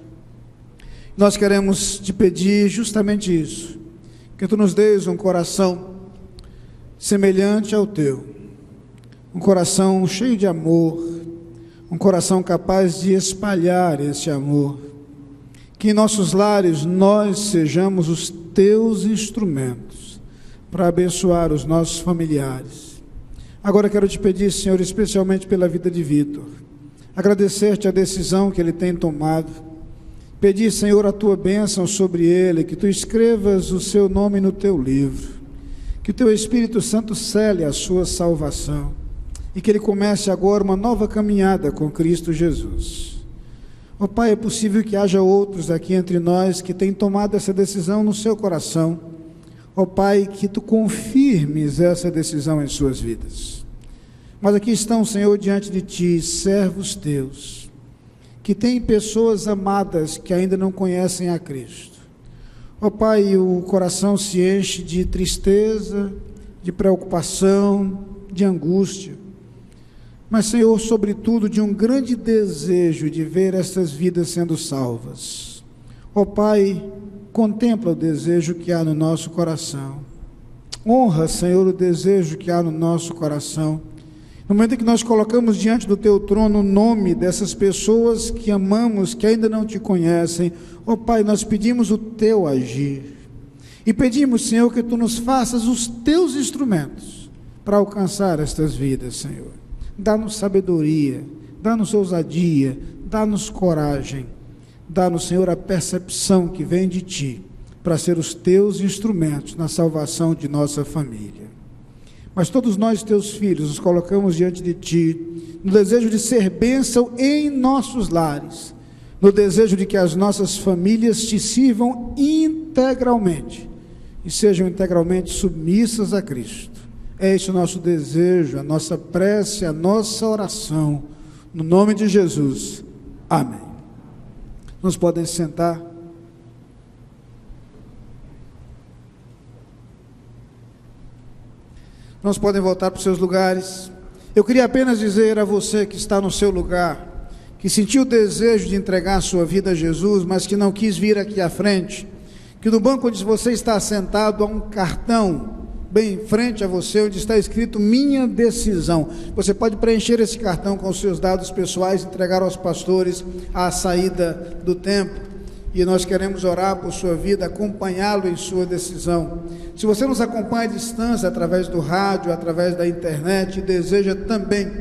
Nós queremos te pedir justamente isso, que tu nos dês um coração semelhante ao teu, um coração cheio de amor, um coração capaz de espalhar esse amor, que em nossos lares nós sejamos os teus instrumentos para abençoar os nossos familiares. Agora quero te pedir, Senhor, especialmente pela vida de Vitor, agradecer-te a decisão que ele tem tomado, pedir, Senhor, a tua bênção sobre ele, que tu escrevas o seu nome no teu livro, que o teu Espírito Santo cele a sua salvação e que ele comece agora uma nova caminhada com Cristo Jesus. Ó Pai, é possível que haja outros aqui entre nós que tenham tomado essa decisão no seu coração. Ó Pai, que tu confirmes essa decisão em suas vidas. Mas aqui estão, Senhor, diante de ti, servos teus, que têm pessoas amadas que ainda não conhecem a Cristo. Ó Pai, o coração se enche de tristeza, de preocupação, de angústia, mas, Senhor, sobretudo de um grande desejo de ver essas vidas sendo salvas. Ó Pai, contempla o desejo que há no nosso coração. Honra, Senhor, o desejo que há no nosso coração. No momento em que nós colocamos diante do teu trono o nome dessas pessoas que amamos, que ainda não te conhecem, ó Pai, nós pedimos o teu agir. E pedimos, Senhor, que tu nos faças os teus instrumentos para alcançar estas vidas, Senhor. Dá-nos sabedoria, dá-nos ousadia, dá-nos coragem, dá-nos, Senhor, a percepção que vem de ti, para ser os teus instrumentos na salvação de nossa família. Mas todos nós, teus filhos, nos colocamos diante de ti, no desejo de ser bênção em nossos lares, no desejo de que as nossas famílias te sirvam integralmente, e sejam integralmente submissas a Cristo. É esse o nosso desejo, a nossa prece, a nossa oração, no nome de Jesus. Amém. Nos podem sentar. Nós podem voltar para os seus lugares. Eu queria apenas dizer a você que está no seu lugar, que sentiu o desejo de entregar a sua vida a Jesus, mas que não quis vir aqui à frente, que no banco onde você está sentado há um cartão bem em frente a você, onde está escrito minha decisão. Você pode preencher esse cartão com os seus dados pessoais, entregar aos pastores à saída do templo, e nós queremos orar por sua vida, acompanhá-lo em sua decisão. Se você nos acompanha à distância, através do rádio, através da internet, e deseja também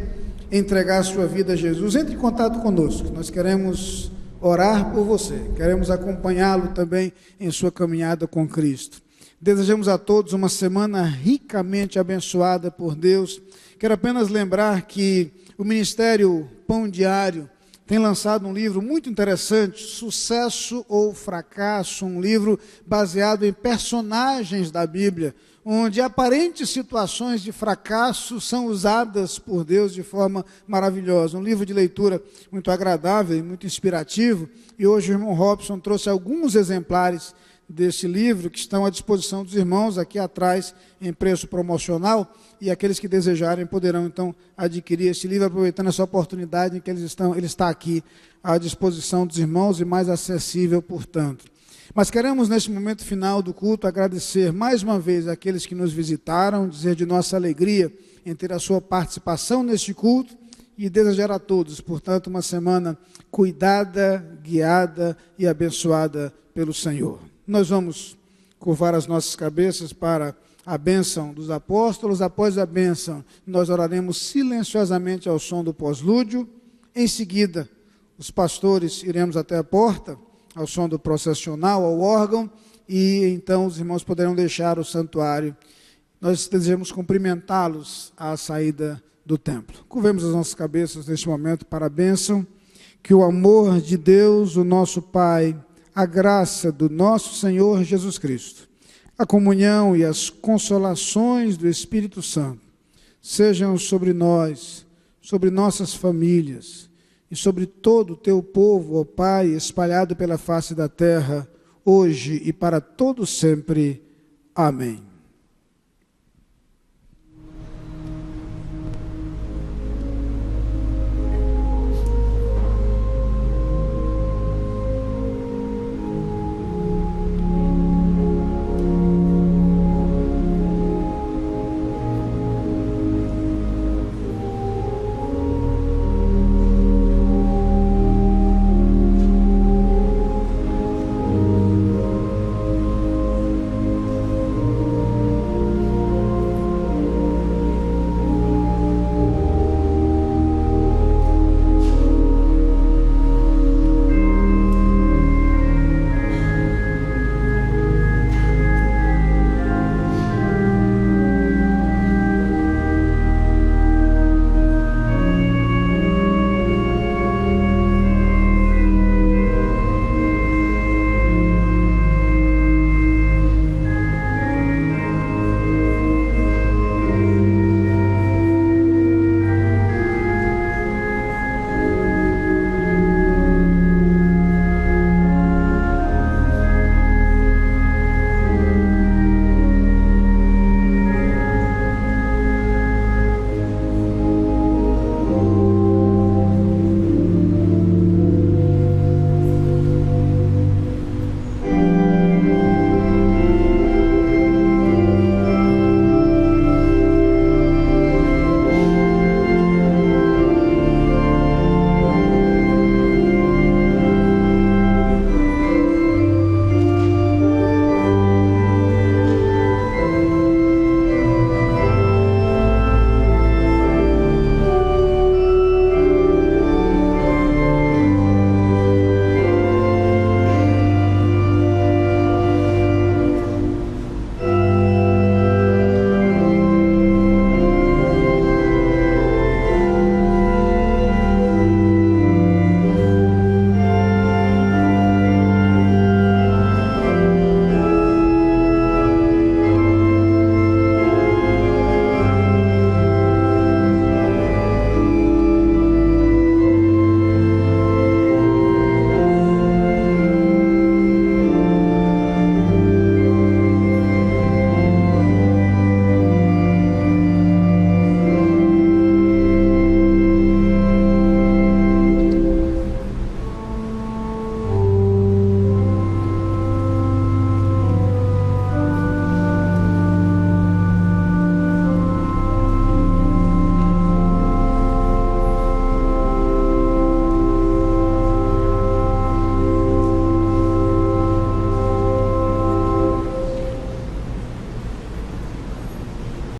entregar a sua vida a Jesus, entre em contato conosco. Nós queremos orar por você, queremos acompanhá-lo também em sua caminhada com Cristo. Desejamos a todos uma semana ricamente abençoada por Deus. Quero apenas lembrar que o Ministério Pão Diário tem lançado um livro muito interessante, Sucesso ou Fracasso, um livro baseado em personagens da Bíblia, onde aparentes situações de fracasso são usadas por Deus de forma maravilhosa. Um livro de leitura muito agradável e muito inspirativo, e hoje o irmão Robson trouxe alguns exemplares desse livro que estão à disposição dos irmãos aqui atrás em preço promocional, e aqueles que desejarem poderão então adquirir esse livro, aproveitando essa oportunidade em que ele está aqui à disposição dos irmãos e mais acessível, portanto. Mas queremos nesse momento final do culto agradecer mais uma vez àqueles que nos visitaram, dizer de nossa alegria em ter a sua participação neste culto e desejar a todos, portanto, uma semana cuidada, guiada e abençoada pelo Senhor. Nós vamos curvar as nossas cabeças para a bênção dos apóstolos. Após a bênção, nós oraremos silenciosamente ao som do pós-lúdio. Em seguida, os pastores iremos até a porta, ao som do processional, ao órgão, e então os irmãos poderão deixar o santuário. Nós desejamos cumprimentá-los à saída do templo. Curvemos as nossas cabeças neste momento para a bênção. Que o amor de Deus, o nosso Pai, a graça do nosso Senhor Jesus Cristo, a comunhão e as consolações do Espírito Santo sejam sobre nós, sobre nossas famílias e sobre todo o teu povo, ó Pai, espalhado pela face da terra, hoje e para todo sempre. Amém.